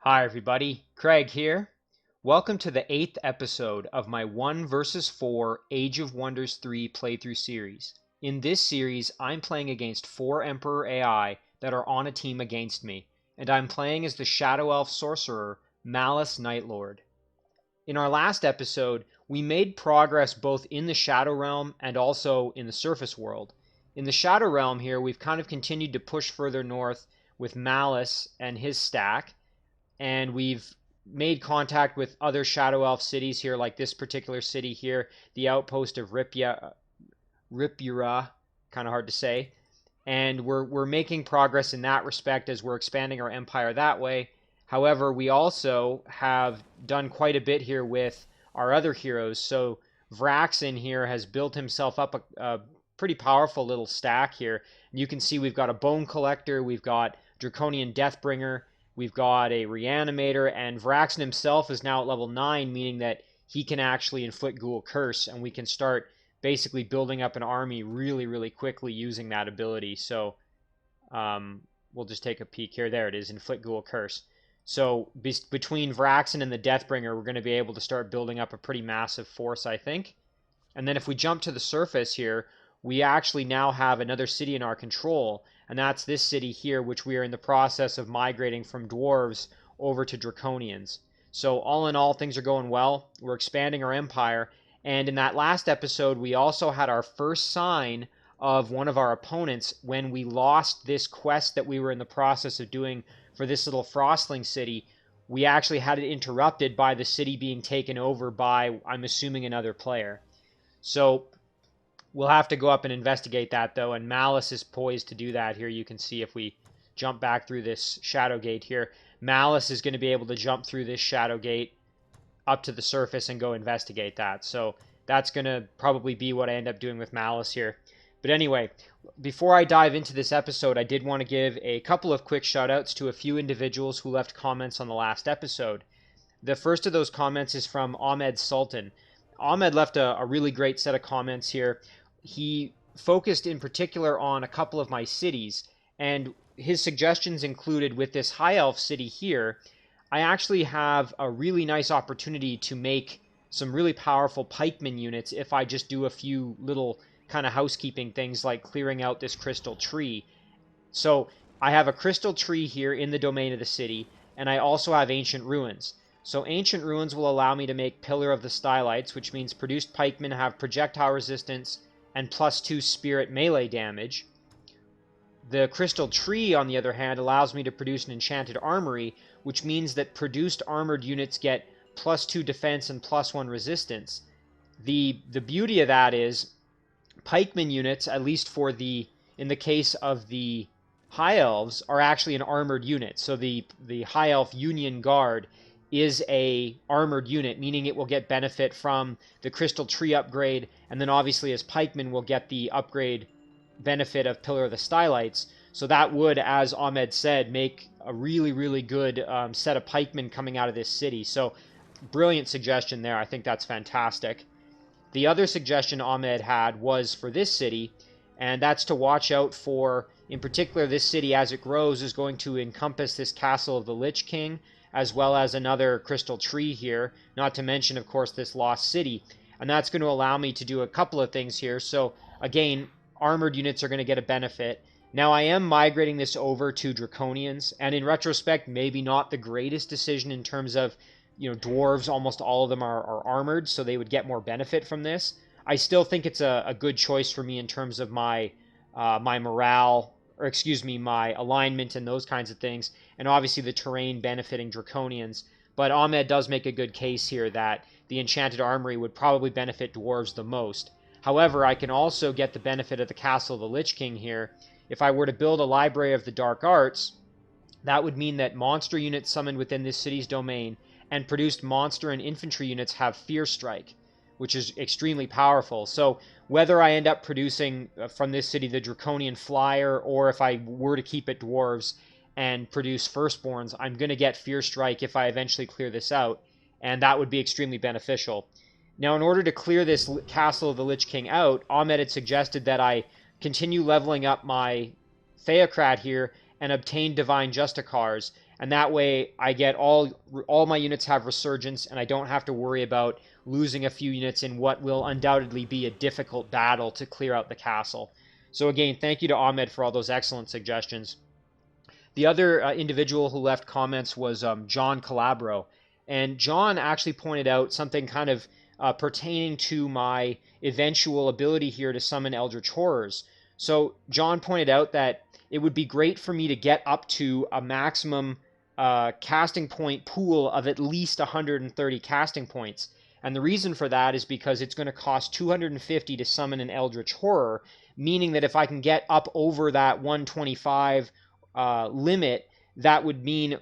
Hi everybody, Craig here. Welcome to the 8th episode of my 1 vs 4 Age of Wonders 3 playthrough series. In this series, I'm playing against 4 Emperor AI that are on a team against me, and I'm playing as the Shadow Elf Sorcerer, Malus Nightlord. In our last episode, we made progress both in the Shadow Realm and also in the surface world. In the Shadow Realm here, we've kind of continued to push further north with Malus and his stack, and we've made contact with other Shadow Elf cities here, like this particular city here, the outpost of Ripura, kind of hard to say. And we're making progress in that respect as we're expanding our empire that way. However, we also have done quite a bit here with our other heroes. So Vraxin here has built himself up a pretty powerful little stack here. And you can see we've got a Bone Collector, we've got Draconian Deathbringer, we've got a Reanimator, and Vraxin himself is now at level 9, meaning that he can actually inflict Ghoul Curse, and we can start basically building up an army really, really quickly using that ability. So we'll just take a peek here. There it is, Inflict Ghoul Curse. So between Vraxin and the Deathbringer, we're going to be able to start building up a pretty massive force, I think. And then if we jump to the surface here, we actually now have another city in our control, and that's this city here, which we are in the process of migrating from dwarves over to draconians. So all in all, things are going well. We're expanding our empire, and in that last episode, we also had our first sign of one of our opponents when we lost this quest that we were in the process of doing for this little frostling city. We actually had it interrupted by the city being taken over by, I'm assuming, another player. So we'll have to go up and investigate that, though, and Malus is poised to do that here. You can see if we jump back through this shadow gate here, Malus is going to be able to jump through this shadow gate up to the surface and go investigate that. So that's going to probably be what I end up doing with Malus here. But anyway, before I dive into this episode, I did want to give a couple of quick shout-outs to a few individuals who left comments on the last episode. The first of those comments is from Ahmed Sultan. Ahmed left a really great set of comments here. He focused in particular on a couple of my cities, and his suggestions included, with this High Elf city here, I actually have a really nice opportunity to make some really powerful pikeman units if I just do a few little kind of housekeeping things like clearing out this crystal tree. So I have a crystal tree here in the domain of the city, and I also have ancient ruins. So ancient ruins will allow me to make Pillar of the Stylites, which means produced pikemen have projectile resistance and +2 spirit melee damage. The crystal tree, on the other hand, allows me to produce an enchanted armory, which means that produced armored units get +2 defense and +1 resistance. The beauty of that is pikeman units, at least in the case of the High Elves, are actually an armored unit. So the High Elf Union Guard is a armored unit, meaning it will get benefit from the crystal tree upgrade, and then obviously as pikemen will get the upgrade benefit of Pillar of the Stylites. So that would, as Ahmed said, make a really, really good set of pikemen coming out of this city. So brilliant suggestion there. I think that's fantastic. The other suggestion Ahmed had was for this city, and that's to watch out for, in particular, this city as it grows is going to encompass this Castle of the Lich King, as well as another crystal tree here, not to mention, of course, this lost city. And that's going to allow me to do a couple of things here. So again, armored units are going to get a benefit. Now I am migrating this over to draconians, and in retrospect, maybe not the greatest decision in terms of, dwarves, almost all of them are armored, so they would get more benefit from this. I still think it's a good choice for me in terms of my morale, or excuse me, my alignment and those kinds of things, and obviously the terrain benefiting draconians. But Ahmed does make a good case here that the enchanted armory would probably benefit dwarves the most. However, I can also get the benefit of the Castle of the Lich King here. If I were to build a library of the dark arts, that would mean that monster units summoned within this city's domain and produced monster and infantry units have Fear Strike, which is extremely powerful. So whether I end up producing from this city the Draconian Flyer, or if I were to keep it dwarves and produce Firstborns, I'm going to get Fear Strike if I eventually clear this out, and that would be extremely beneficial. Now, in order to clear this Castle of the Lich King out, Ahmed had suggested that I continue leveling up my Theocrat here and obtain Divine Justicars, And that way I get all my units have resurgence, and I don't have to worry about losing a few units in what will undoubtedly be a difficult battle to clear out the castle. So again, thank you to Ahmed for all those excellent suggestions. The other individual who left comments was John Calabro. And John actually pointed out something kind of pertaining to my eventual ability here to summon Eldritch Horrors. So John pointed out that it would be great for me to get up to a maximum casting point pool of at least 130 casting points. And the reason for that is because it's going to cost 250 to summon an Eldritch Horror, meaning that if I can get up over that 125 limit, that would mean,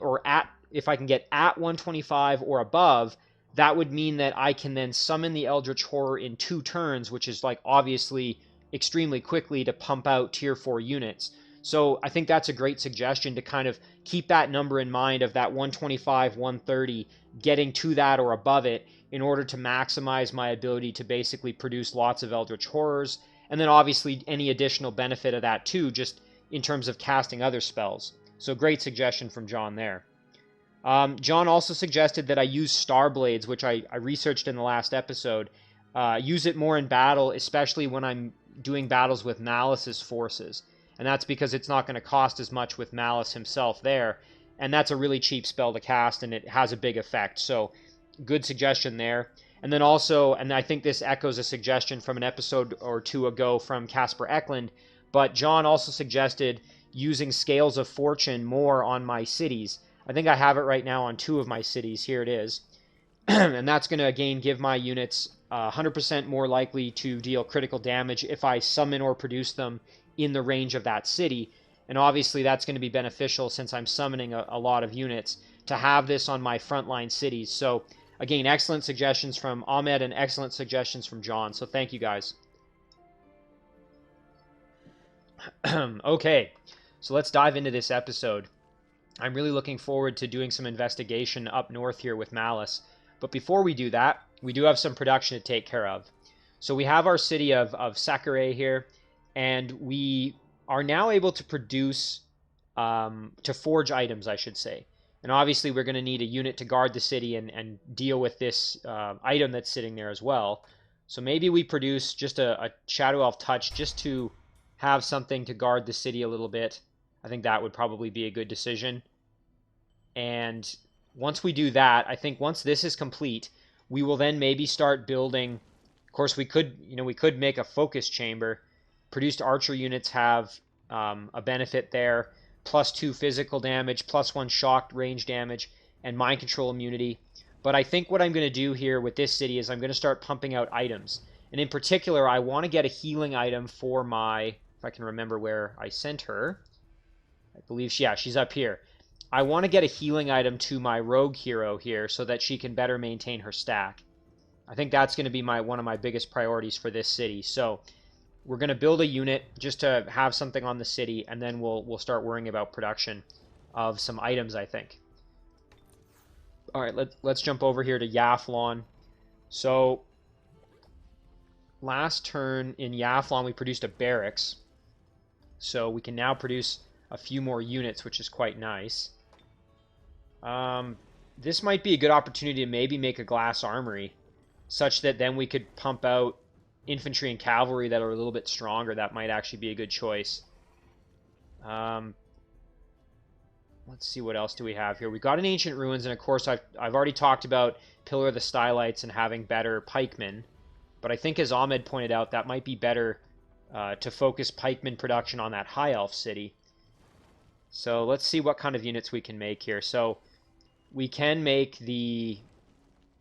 if I can get at 125 or above, that would mean that I can then summon the Eldritch Horror in 2 turns, which is like obviously extremely quickly to pump out tier 4 units. So I think that's a great suggestion to kind of keep that number in mind of that 125, 130, getting to that or above it in order to maximize my ability to basically produce lots of Eldritch Horrors. And then obviously any additional benefit of that too, just in terms of casting other spells. So great suggestion from John there. John also suggested that I use Star Blades, which I researched in the last episode. Use it more in battle, especially when I'm doing battles with Malus's forces. And that's because it's not going to cost as much with Malus himself there. And that's a really cheap spell to cast, and it has a big effect. So good suggestion there. And then also, and I think this echoes a suggestion from an episode or 2 ago from Casper Eklund, but John also suggested using Scales of Fortune more on my cities. I think I have it right now on 2 of my cities. Here it is. And that's going to, again, give my units 100% more likely to deal critical damage if I summon or produce them in the range of that city. And obviously that's going to be beneficial since I'm summoning a lot of units to have this on my frontline cities. So again, excellent suggestions from Ahmed and excellent suggestions from John. So thank you guys. Okay, so let's dive into this episode. I'm really looking forward to doing some investigation up north here with Malus. But before we do that, we do have some production to take care of. So we have our city of Sakurai here, and we are now able to produce, to forge items, I should say. And obviously we're going to need a unit to guard the city and deal with this item that's sitting there as well. So maybe we produce just a Shadow Elf Touch just to have something to guard the city a little bit. I think that would probably be a good decision. And once we do that, I think once this is complete, we will then maybe start building. Of course, we could make a focus chamber. Produced archer units have a benefit there. +2 physical damage, +1 shock range damage, and mind control immunity. But I think what I'm going to do here with this city is I'm going to start pumping out items. And in particular, I want to get a healing item for my, if I can remember where I sent her. I believe, she's up here. I want to get a healing item to my rogue hero here so that she can better maintain her stack. I think that's going to be one of my biggest priorities for this city. So we're going to build a unit just to have something on the city, and then we'll start worrying about production of some items, I think. All right, let's jump over here to Yathlon. So last turn in Yathlon, we produced a barracks. So we can now produce a few more units, which is quite nice. This might be a good opportunity to maybe make a glass armory, such that then we could pump out infantry and cavalry that are a little bit stronger. That might actually be a good choice. Let's see, what else do we have here? We've got an Ancient Ruins, and of course I've already talked about Pillar of the Stylites and having better pikemen. But I think, as Ahmed pointed out, that might be better to focus pikemen production on that High Elf city. So let's see what kind of units we can make here. So we can make the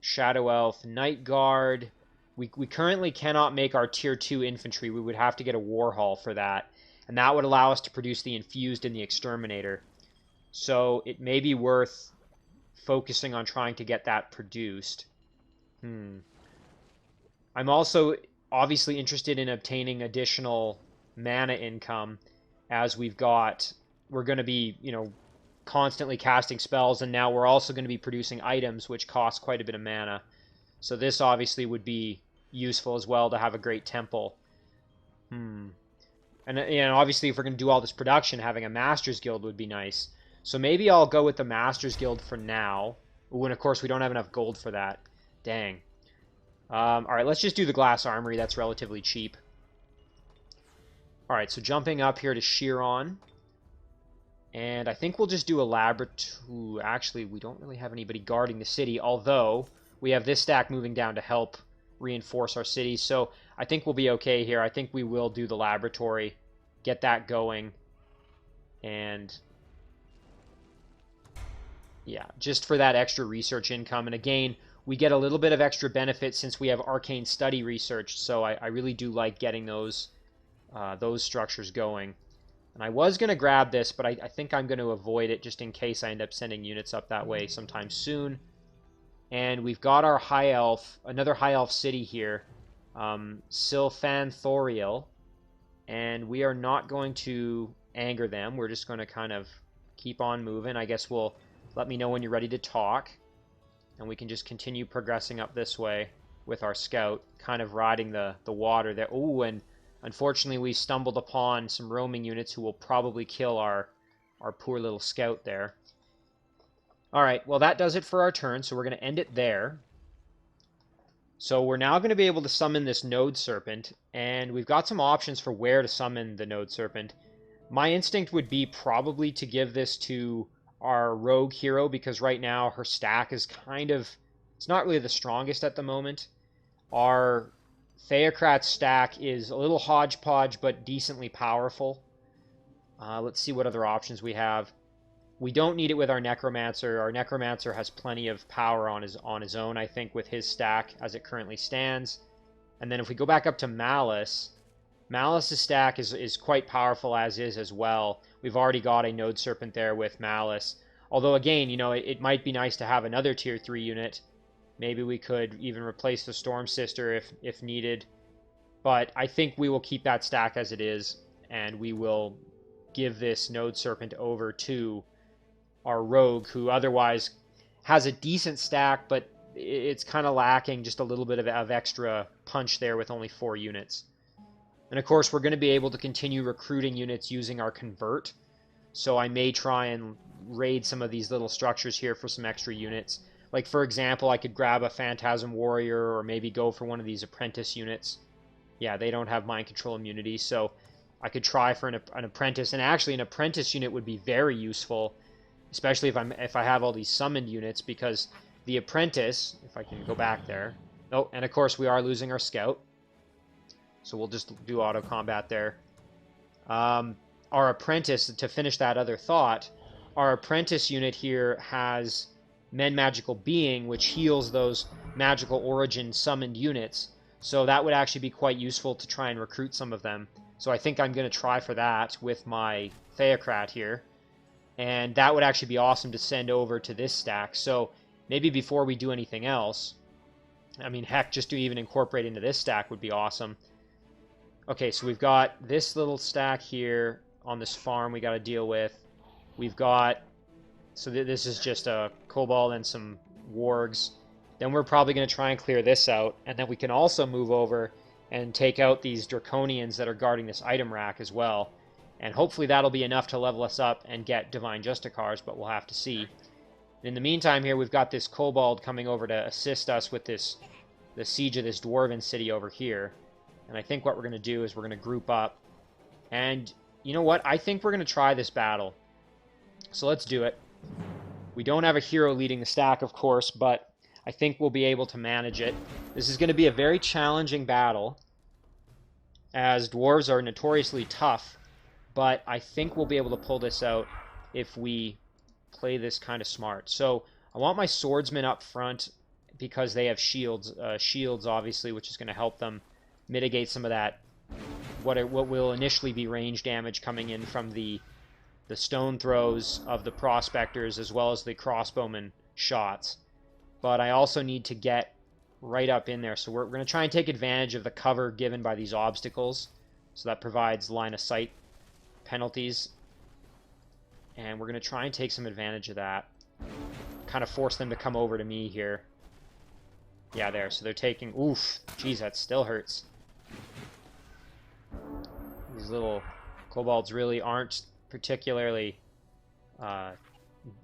Shadow Elf Night Guard. We currently cannot make our Tier 2 infantry. We would have to get a War Hall for that. And that would allow us to produce the Infused and the Exterminator. So it may be worth focusing on trying to get that produced. I'm also obviously interested in obtaining additional mana income, as we're going to be, constantly casting spells, and now we're also going to be producing items which cost quite a bit of mana. So this obviously would be useful as well to have a great temple. And obviously if we're going to do all this production, having a Master's Guild would be nice. So maybe I'll go with the Masters Guild for now. Ooh, and of course we don't have enough gold for that. Dang. Alright, let's just do the Glass Armory. That's relatively cheap. Alright, so jumping up here to Chiron. And I think we'll just do a laboratory. Actually, we don't really have anybody guarding the city, although we have this stack moving down to help reinforce our city. So I think we'll be okay here. I think we will do the laboratory, get that going. And yeah, just for that extra research income. And again, we get a little bit of extra benefit since we have arcane study research. So I really do like getting those structures going. And I was going to grab this, but I think I'm going to avoid it just in case I end up sending units up that way sometime soon. And we've got our High Elf, another High Elf city here, Sylphanthoriel. And we are not going to anger them. We're just going to kind of keep on moving. I guess we'll let me know when you're ready to talk. And we can just continue progressing up this way with our scout, kind of riding the water there. Ooh, and unfortunately, we stumbled upon some roaming units who will probably kill our poor little scout there. All right, well, that does it for our turn, so we're going to end it there. So we're now going to be able to summon this Node Serpent, and we've got some options for where to summon the Node Serpent. My instinct would be probably to give this to our rogue hero, because right now her stack is kind of... it's not really the strongest at the moment. Our Theocrat's stack is a little hodgepodge, but decently powerful. Let's see what other options we have. We don't need it with our Necromancer. Our Necromancer has plenty of power on his own, I think, with his stack as it currently stands. And then if we go back up to Malus, Malus's stack is quite powerful as well. We've already got a Node Serpent there with Malus. Although, again, you know, it might be nice to have another Tier 3 unit. Maybe we could even replace the Storm Sister if needed. But I think we will keep that stack as it is, and we will give this Node Serpent over to our Rogue, who otherwise has a decent stack, but it's kind of lacking just a little bit of extra punch there with only 4 units. And of course, we're going to be able to continue recruiting units using our Convert. So I may try and raid some of these little structures here for some extra units. Like, for example, I could grab a Phantasm Warrior, or maybe go for one of these Apprentice units. Yeah, they don't have Mind Control immunity, so I could try for an Apprentice. And actually, an Apprentice unit would be very useful, especially if I have all these summoned units, because the Apprentice, if I can go back there... oh, and of course we are losing our Scout. So we'll just do auto combat there. Our Apprentice, to finish that other thought, our Apprentice unit here has Men Magical Being, which heals those Magical Origin summoned units. So that would actually be quite useful to try and recruit some of them. So I think I'm going to try for that with my Theocrat here. And that would actually be awesome to send over to this stack. So maybe before we do anything else, I mean, heck, just to even incorporate into this stack would be awesome. Okay, so we've got this little stack here on this farm we got to deal with. We've got... so this is just a Kobold and some Wargs. Then we're probably going to try and clear this out. And then we can also move over and take out these Draconians that are guarding this item rack as well. And hopefully that'll be enough to level us up and get Divine Justicars, but we'll have to see. In the meantime here, we've got this Kobold coming over to assist us with the siege of this Dwarven city over here. And I think what we're going to do is we're going to group up. And you know what? I think we're going to try this battle. So let's do it. We don't have a hero leading the stack, of course, but I think we'll be able to manage it. This is going to be a very challenging battle, as dwarves are notoriously tough, but I think we'll be able to pull this out if we play this kind of smart. So I want my swordsmen up front because they have shields, obviously, which is going to help them mitigate some of that, what will initially be range damage coming in from the stone throws of the prospectors as well as the crossbowmen shots. But I also need to get right up in there, so we're going to try and take advantage of the cover given by these obstacles, so that provides line of sight penalties, and we're going to try and take some advantage of that, kind of force them to come over to me here. Yeah, there, so they're taking... oof, geez, that still hurts. These little kobolds really aren't particularly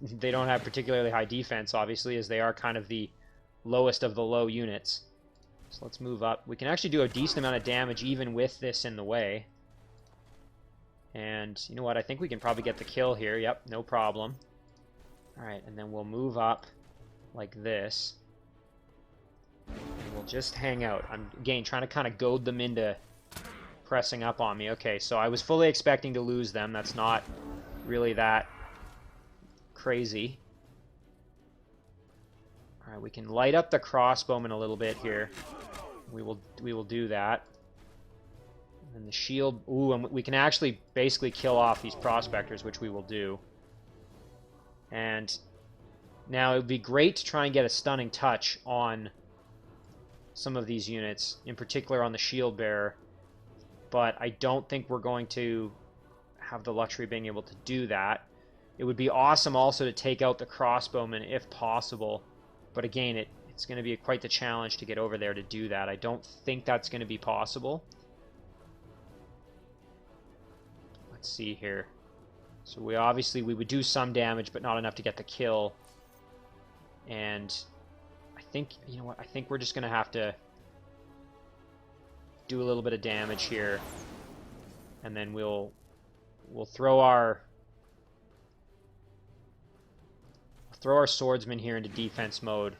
they don't have particularly high defense, obviously, as they are kind of the lowest of the low units. So let's move up. We can actually do a decent amount of damage even with this in the way. And you know what? I think we can probably get the kill here. Yep, no problem. Alright, and then we'll move up like this. And we'll just hang out. I'm, again, trying to kind of goad them into pressing up on me. Okay, so I was fully expecting to lose them. That's not really that crazy. Alright, we can light up the crossbowmen a little bit here. We will do that. And the shield... Ooh, and we can actually basically kill off these prospectors, which we will do. And now it would be great to try and get a stunning touch on some of these units, in particular on the shield bearer. But I don't think we're going to have the luxury of being able to do that. It would be awesome also to take out the crossbowmen if possible. But again, it's going to be quite the challenge to get over there to do that. I don't think that's going to be possible. Let's see here. So we would do some damage, but not enough to get the kill. And I think, you know what, I think we're just going to have to do a little bit of damage here. And then we'll throw our swordsmen here into defense mode.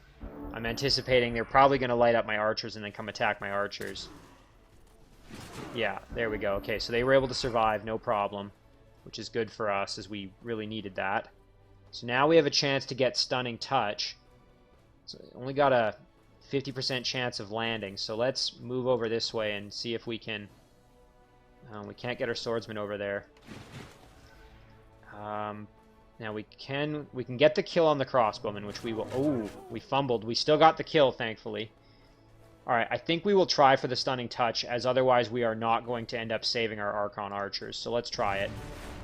I'm anticipating they're probably going to light up my archers and then come attack my archers. Yeah, there we go. Okay, so they were able to survive, no problem, which is good for us, as we really needed that. So now we have a chance to get stunning touch. So only got a 50% chance of landing, so let's move over this way and see if we can... we can't get our swordsman over there. Now we can get the kill on the crossbowman, which we will... Oh, we fumbled. We still got the kill, thankfully. Alright, I think we will try for the stunning touch, as otherwise we are not going to end up saving our Archon archers. So let's try it.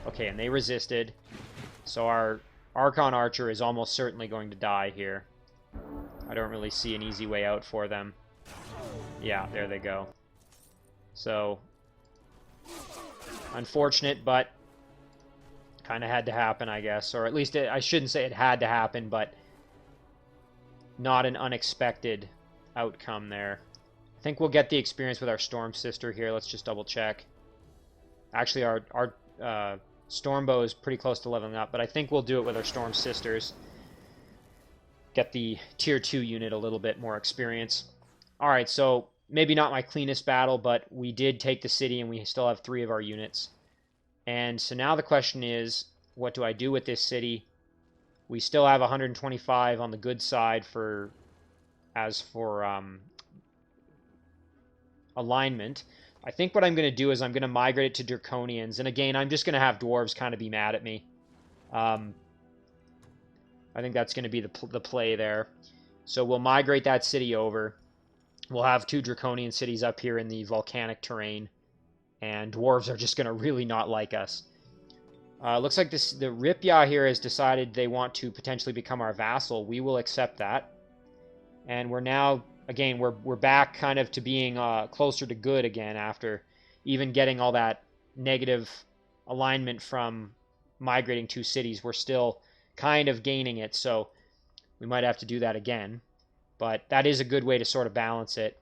Okay, and they resisted. So our Archon archer is almost certainly going to die here. I don't really see an easy way out for them. Yeah, there they go. So, unfortunate, but kind of had to happen, I guess. Or at least, I shouldn't say it had to happen, but not an unexpected outcome there. I think we'll get the experience with our Storm Sister here. Let's just double check. Actually, our Stormbow is pretty close to leveling up, but I think we'll do it with our Storm Sisters. Get the Tier 2 unit a little bit more experience. Alright, so maybe not my cleanest battle, but we did take the city and we still have 3 of our units. And so now the question is, what do I do with this city? We still have 125 on the good side for alignment. I think what I'm going to do is I'm going to migrate it to Draconians. And again, I'm just going to have dwarves kind of be mad at me. I think that's going to be the play there. So we'll migrate that city over. We'll have 2 Draconian cities up here in the volcanic terrain. And dwarves are just going to really not like us. Looks like the Ripya here has decided they want to potentially become our vassal. We will accept that. And we're now, again, we're back kind of to being closer to good again after even getting all that negative alignment from migrating 2 cities. We're still kind of gaining it, so we might have to do that again. But that is a good way to sort of balance it.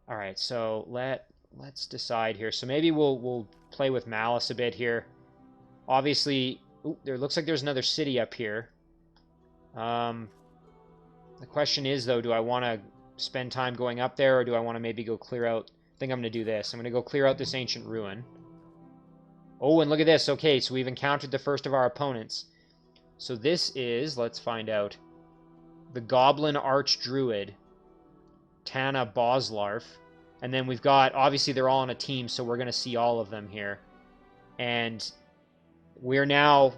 All right, so let's decide here. So maybe we'll play with Malus a bit here. Obviously, there looks like there's another city up here. The question is, though, do I want to spend time going up there, or do I want to maybe go clear out... I think I'm going to do this. I'm going to go clear out this ancient ruin. Oh, and look at this. Okay, so we've encountered the first of our opponents. So this is, let's find out, the Goblin Archdruid, Tana Boslarf. And then we've got, obviously they're all on a team, so we're going to see all of them here. And we're now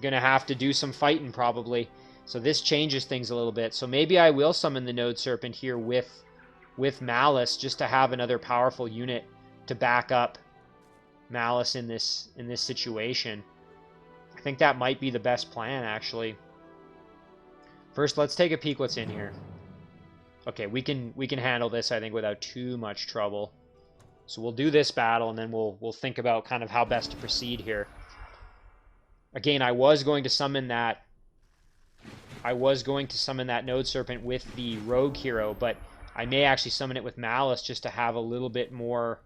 going to have to do some fighting, probably. So this changes things a little bit. So maybe I will summon the Node Serpent here with Malus, just to have another powerful unit to back up Malus in this situation. I think that might be the best plan, actually. First, let's take a peek what's in here. Okay, we can handle this, I think, without too much trouble. So we'll do this battle, and then we'll think about kind of how best to proceed here. Again, I was going to summon that Node Serpent with the Rogue hero, but I may actually summon it with Malus just to have a little bit more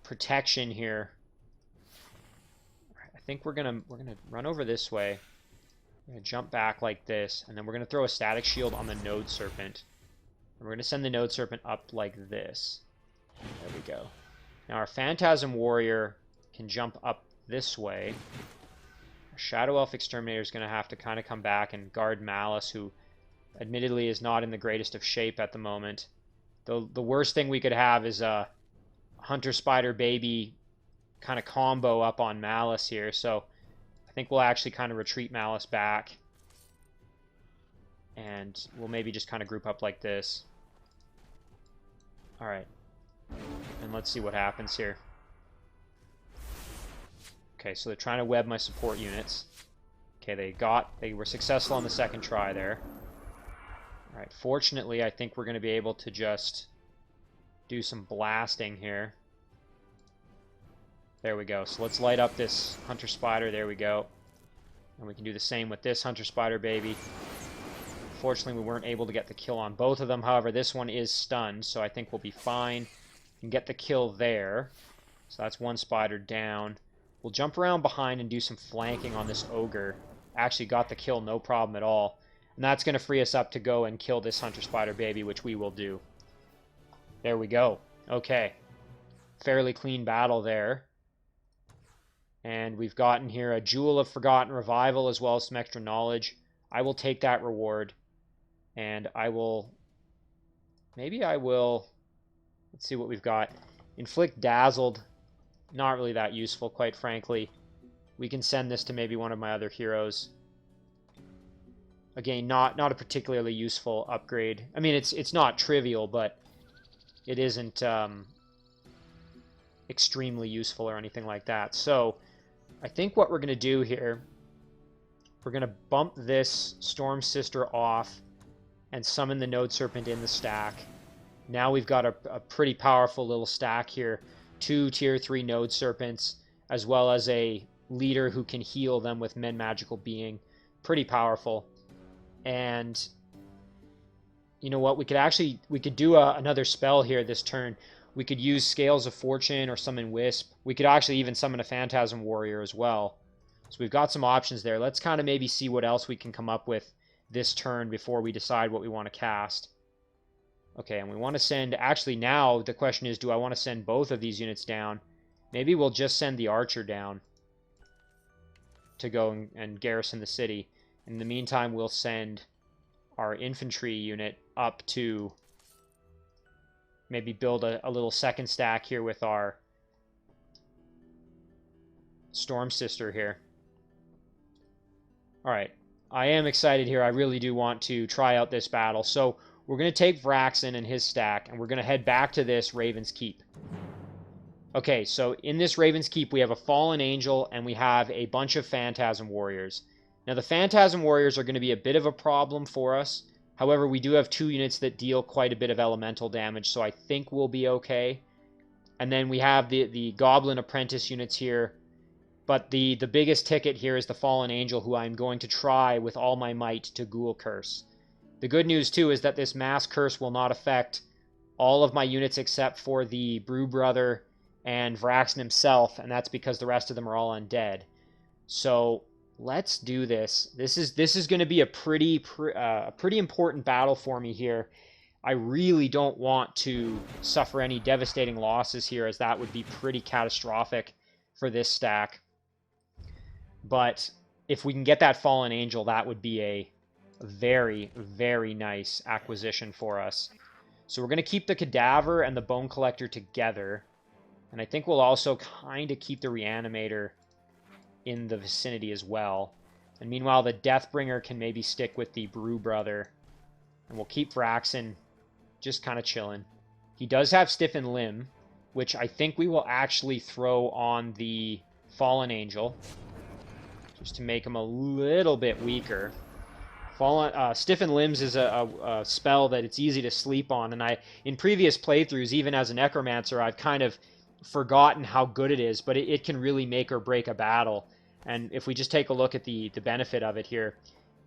protection here. I think we're gonna run over this way. We're gonna jump back like this, and then we're gonna throw a static shield on the Node Serpent. And we're gonna send the Node Serpent up like this. There we go. Now our Phantasm Warrior can jump up this way. Our Shadow Elf Exterminator is gonna have to kind of come back and guard Malus, who admittedly is not in the greatest of shape at the moment. The worst thing we could have is a Hunter Spider Baby kind of combo up on Malus here, so I think we'll actually kind of retreat Malus back, and we'll maybe just kind of group up like this. Alright, and let's see what happens here. Okay, so they're trying to web my support units. Okay, they were successful on the second try there. Alright, fortunately I think we're going to be able to just do some blasting here. There we go. So let's light up this Hunter Spider. There we go. And we can do the same with this Hunter Spider baby. Fortunately, we weren't able to get the kill on both of them. However, this one is stunned, so I think we'll be fine. We can get the kill there. So that's one spider down. We'll jump around behind and do some flanking on this Ogre. Actually got the kill, no problem at all. And that's going to free us up to go and kill this Hunter Spider baby, which we will do. There we go. Okay. Fairly clean battle there. And we've gotten here a Jewel of Forgotten Revival as well as some extra knowledge. I will take that reward. And I will... Maybe I will... Let's see what we've got. Inflict Dazzled. Not really that useful, quite frankly. We can send this to maybe one of my other heroes. Again, not a particularly useful upgrade. I mean, it's not trivial, but it isn't extremely useful or anything like that. So, I think what we're going to do here, we're going to bump this Storm Sister off and summon the Node Serpent in the stack. Now we've got a pretty powerful little stack here. 2 tier 3 Node Serpents, as well as a leader who can heal them with Men Magical Being. Pretty powerful. And you know what? We could do another spell here this turn. We could use Scales of Fortune or summon Wisp. We could actually even summon a Phantasm Warrior as well. So we've got some options there. Let's kind of maybe see what else we can come up with this turn before we decide what we want to cast. Okay, and we want to send... Actually, now the question is, do I want to send both of these units down? Maybe we'll just send the Archer down to go and garrison the city. In the meantime, we'll send our infantry unit up to... maybe build a little second stack here with our Storm Sister here. Alright, I am excited here. I really do want to try out this battle. So we're going to take Vraxen and his stack, and we're going to head back to this Raven's Keep. Okay, so in this Raven's Keep, we have a Fallen Angel, and we have a bunch of Phantasm Warriors. Now, the Phantasm Warriors are going to be a bit of a problem for us. However, we do have 2 units that deal quite a bit of elemental damage, so I think we'll be okay. And then we have the Goblin Apprentice units here. But the biggest ticket here is the Fallen Angel, who I'm going to try with all my might to Ghoul Curse. The good news, too, is that this Mass Curse will not affect all of my units except for the Brew Brother and Vraxen himself, and that's because the rest of them are all undead. So... let's do this. This is going to be a pretty important battle for me here. I really don't want to suffer any devastating losses here, as that would be pretty catastrophic for this stack. But if we can get that Fallen Angel, that would be a very, very nice acquisition for us. So we're going to keep the Cadaver and the Bone Collector together. And I think we'll also kind of keep the Reanimator in the vicinity as well. And meanwhile, the Deathbringer can maybe stick with the Brew Brother. And we'll keep Vraxen just kind of chilling. He does have Stiffen Limb, which I think we will actually throw on the Fallen Angel, just to make him a little bit weaker. Stiffen Limbs is a spell that it's easy to sleep on, and in previous playthroughs, even as a Necromancer, I've kind of forgotten how good it is, but it can really make or break a battle. And if we just take a look at the benefit of it here,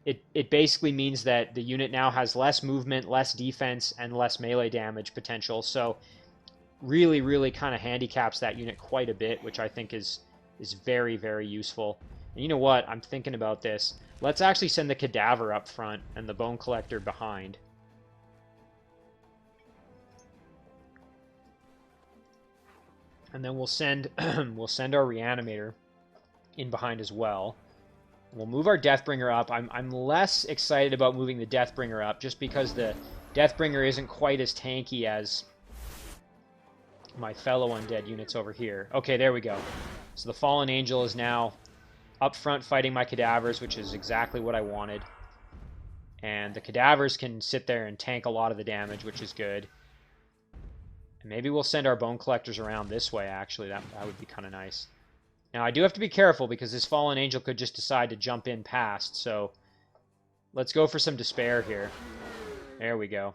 it basically means that the unit now has less movement, less defense, and less melee damage potential. So really, really kind of handicaps that unit quite a bit, which I think is very, very useful. And you know what? I'm thinking about this. Let's actually send the Cadaver up front and the Bone Collector behind. And then we'll send we'll send our Reanimator in behind as well. We'll move our Deathbringer up. I'm less excited about moving the Deathbringer up just because the Deathbringer isn't quite as tanky as my fellow undead units over here. Okay, there we go. So the Fallen Angel is now up front fighting my Cadavers, which is exactly what I wanted. And the Cadavers can sit there and tank a lot of the damage, which is good. And maybe we'll send our Bone Collectors around this way, actually. That would be kind of nice. Now, I do have to be careful because this Fallen Angel could just decide to jump in past, so let's go for some Despair here. There we go.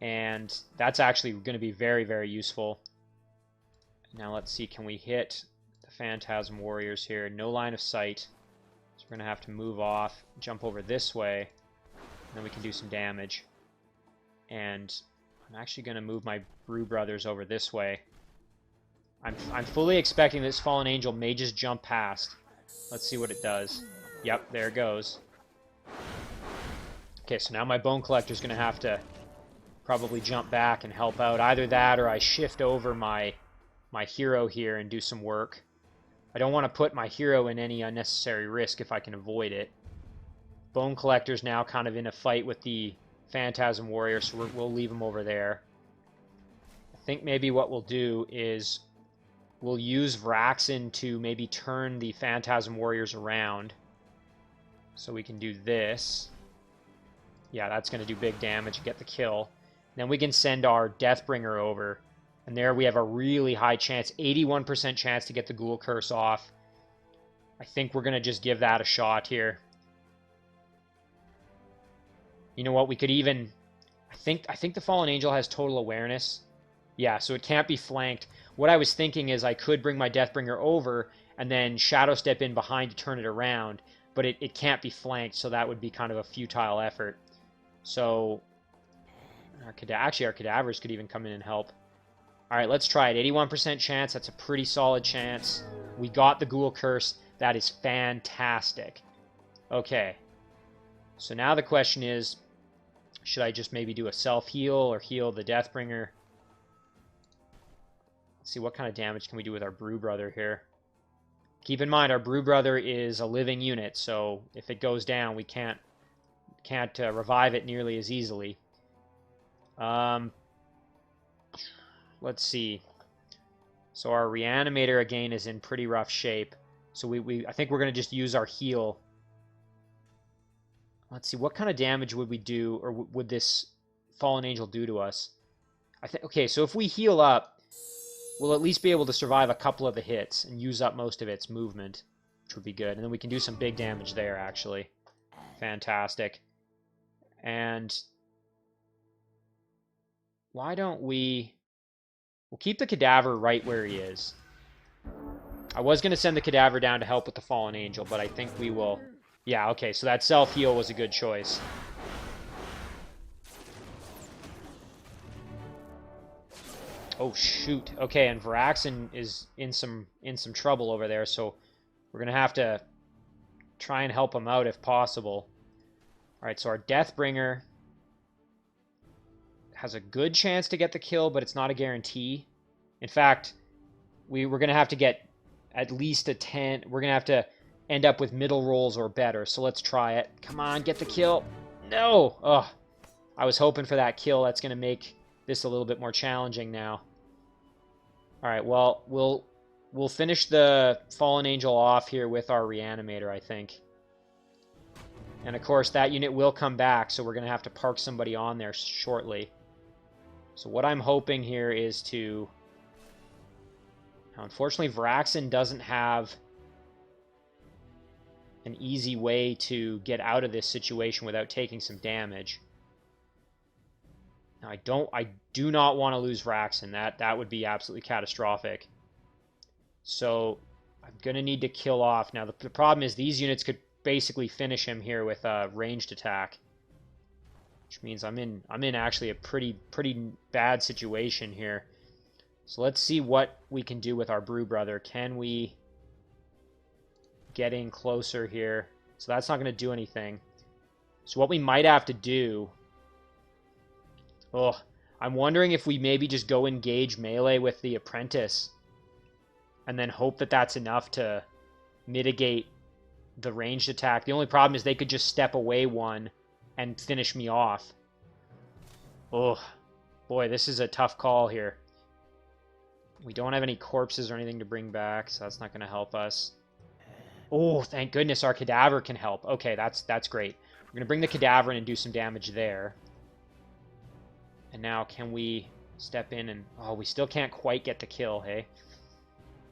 And that's actually going to be very, very useful. Now, let's see. Can we hit the Phantasm Warriors here? No line of sight. So we're going to have to move off, jump over this way, and then we can do some damage. And I'm actually going to move my Brew Brothers over this way. I'm fully expecting this Fallen Angel may just jump past. Let's see what it does. Yep, there it goes. Okay, so now my Bone Collector's going to have to probably jump back and help out. Either that or I shift over my hero here and do some work. I don't want to put my hero in any unnecessary risk if I can avoid it. Bone Collector's now kind of in a fight with the Phantasm Warrior, so we'll leave him over there. I think maybe what we'll do is we'll use Vraxin to maybe turn the Phantasm Warriors around. So we can do this. Yeah, that's going to do big damage and get the kill. Then we can send our Deathbringer over. And there we have a really high chance, 81% chance to get the Ghoul Curse off. I think we're going to just give that a shot here. You know what, we could even... I think the Fallen Angel has total awareness. Yeah, so it can't be flanked. What I was thinking is I could bring my Deathbringer over and then Shadow Step in behind to turn it around, but it can't be flanked, so that would be kind of a futile effort. So, actually our Cadavers could even come in and help. Alright, let's try it. 81% chance, that's a pretty solid chance. We got the Ghoul Curse. That is fantastic. Okay. So now the question is, should I just maybe do a self-heal or heal the Deathbringer? Let's see, what kind of damage can we do with our Brew Brother here? Keep in mind, our Brew Brother is a living unit, so if it goes down, we can't revive it nearly as easily. Let's see. So our Reanimator, again, is in pretty rough shape. So I think we're going to just use our heal. Let's see, what kind of damage would we do, or would this Fallen Angel do to us? Okay, so if we heal up, we'll at least be able to survive a couple of the hits and use up most of its movement, which would be good. And then we can do some big damage there, actually. Fantastic. And why don't we'll keep the Cadaver right where he is. I was going to send the Cadaver down to help with the Fallen Angel, but I think we will... Yeah, okay, so that self-heal was a good choice. Oh, shoot. Okay, and Vraxin is in some trouble over there, so we're going to have to try and help him out if possible. Alright, so our Deathbringer has a good chance to get the kill, but it's not a guarantee. In fact, we're going to have to get at least a 10. We're going to have to end up with middle rolls or better, so let's try it. Come on, get the kill. No! Ugh. I was hoping for that kill. That's going to make this a little bit more challenging now. Alright, well, we'll finish the Fallen Angel off here with our Reanimator, I think. And of course, that unit will come back, so we're going to have to park somebody on there shortly. So what I'm hoping here is to... Now, unfortunately, Vraxin doesn't have an easy way to get out of this situation without taking some damage. I do not want to lose Vraxen. That would be absolutely catastrophic. So I'm going to need to kill off. Now, the problem is these units could basically finish him here with a ranged attack. Which means I'm in actually a pretty bad situation here. So let's see what we can do with our Brew Brother. Can we get in closer here? So that's not going to do anything. So what we might have to do... Oh, I'm wondering if we maybe just go engage melee with the Apprentice and then hope that that's enough to mitigate the ranged attack. The only problem is they could just step away one and finish me off. Oh, boy, this is a tough call here. We don't have any corpses or anything to bring back, so that's not going to help us. Oh, thank goodness our Cadaver can help. Okay, that's great. We're going to bring the Cadaver in and do some damage there. And now can we step in and... Oh, we still can't quite get the kill, hey?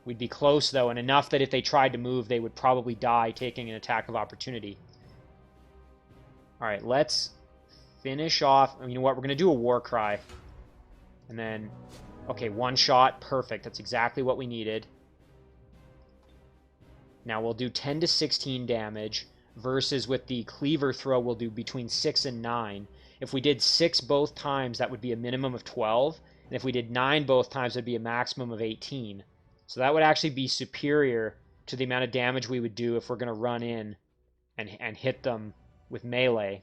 We'd be close, though, and enough that if they tried to move, they would probably die taking an attack of opportunity. Alright, let's finish off... You know what? We're going to do a War Cry. And then... Okay, one shot. Perfect. That's exactly what we needed. Now we'll do 10 to 16 damage, versus with the Cleaver Throw, we'll do between 6 and 9. If we did 6 both times, that would be a minimum of 12. And if we did 9 both times, it would be a maximum of 18. So that would actually be superior to the amount of damage we would do if we're going to run in and hit them with melee.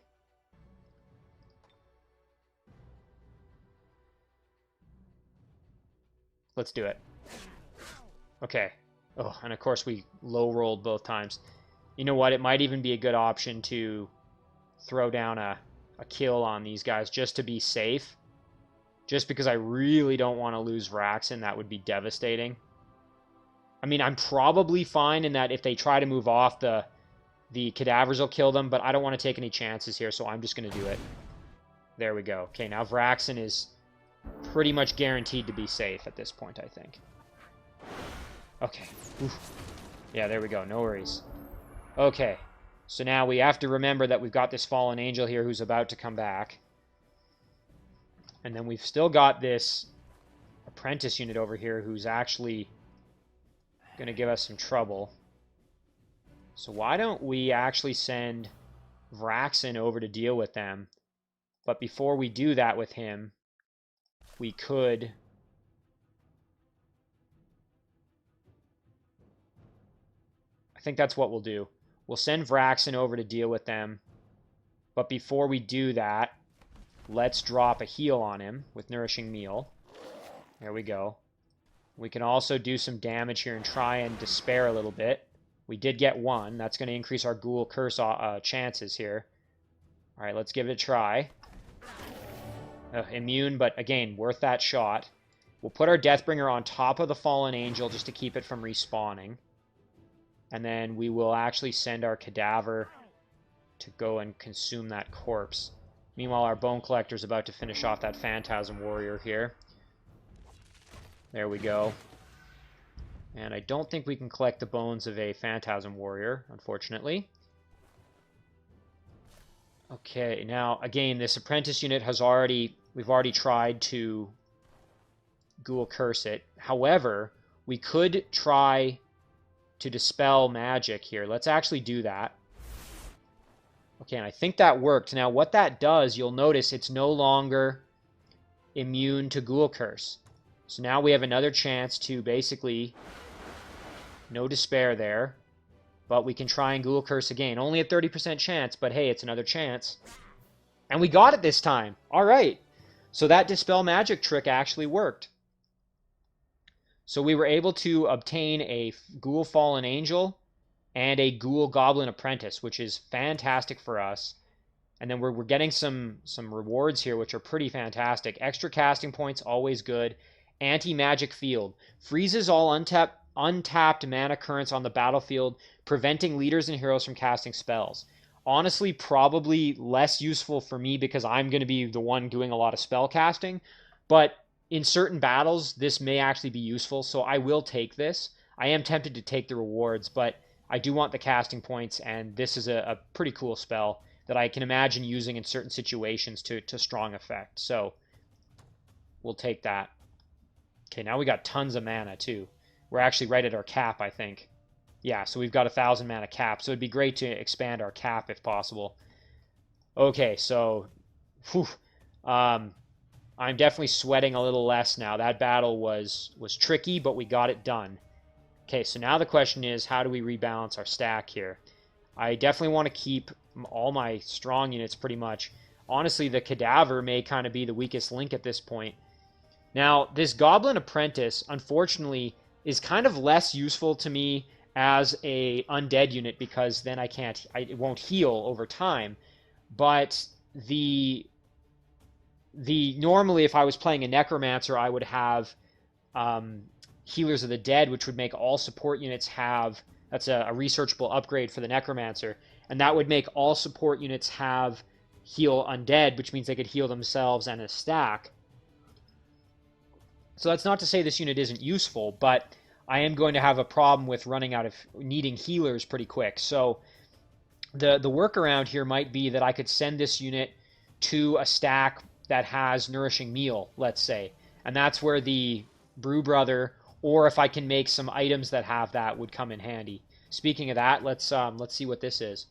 Let's do it. Okay. Oh, and of course we low rolled both times. You know what? It might even be a good option to throw down a kill on these guys just to be safe. Just because I really don't want to lose Vraxen. That would be devastating. I mean, I'm probably fine in that if they try to move off, the Cadavers will kill them, but I don't want to take any chances here, so I'm just going to do it. There we go. Okay, now Vraxen is pretty much guaranteed to be safe at this point, I think. Okay. Oof. Yeah, there we go. No worries. Okay. So now we have to remember that we've got this Fallen Angel here who's about to come back. And then we've still got this Apprentice unit over here who's actually going to give us some trouble. So why don't we actually send Vraxen over to deal with them? But before we do that with him, we could... I think that's what we'll do. We'll send Vraxen over to deal with them. But before we do that, let's drop a heal on him with Nourishing Meal. There we go. We can also do some damage here and try and despair a little bit. We did get one. That's going to increase our Ghoul Curse chances here. Alright, let's give it a try. Immune, but again, worth that shot. We'll put our Deathbringer on top of the Fallen Angel just to keep it from respawning. And then we will actually send our Cadaver to go and consume that corpse. Meanwhile, our Bone Collector's about to finish off that Phantasm Warrior here. There we go. And I don't think we can collect the bones of a Phantasm Warrior, unfortunately. Okay, now, again, this Apprentice unit has already... We've already tried to Ghoul Curse it. However, we could try to Dispel Magic here. Let's actually do that. Okay, and I think that worked. Now, what that does, you'll notice it's no longer immune to Ghoul Curse. So now we have another chance to basically... No Despair there. But we can try and Ghoul Curse again. Only a 30% chance, but hey, it's another chance. And we got it this time. All right. So that Dispel Magic trick actually worked. So we were able to obtain a Ghoul Fallen Angel and a Ghoul Goblin Apprentice, which is fantastic for us. And then we're getting some rewards here, which are pretty fantastic. Extra casting points, always good. Anti-Magic Field. Freezes all untapped mana currents on the battlefield, preventing leaders and heroes from casting spells. Honestly, probably less useful for me because I'm going to be the one doing a lot of spell casting. But in certain battles, this may actually be useful, so I will take this. I am tempted to take the rewards, but I do want the casting points, and this is a pretty cool spell that I can imagine using in certain situations to strong effect. So We'll take that. Okay, now we got tons of mana, too. We're actually right at our cap, I think. Yeah, so we've got 1,000 mana cap. So it'd be great to expand our cap if possible. Okay, so... Whew, I'm definitely sweating a little less now. That battle was tricky, but we got it done. Okay, so now the question is, how do we rebalance our stack here? I definitely want to keep all my strong units pretty much. Honestly, the Cadaver may kind of be the weakest link at this point. Now, this Goblin Apprentice, unfortunately, is kind of less useful to me as a undead unit because then it won't heal over time. But normally if I was playing a Necromancer, I would have Healers of the Dead, which would make all support units have, that's a researchable upgrade for the Necromancer, and that would make all support units have heal undead, which means they could heal themselves and a stack. So that's not to say this unit isn't useful, but I am going to have a problem with running out of needing healers pretty quick. So the workaround here might be that I could send this unit to a stack that has Nourishing Meal, let's say. And that's where the Brew Brother, or if I can make some items that have that, would come in handy. Speaking of that, let's see what this is.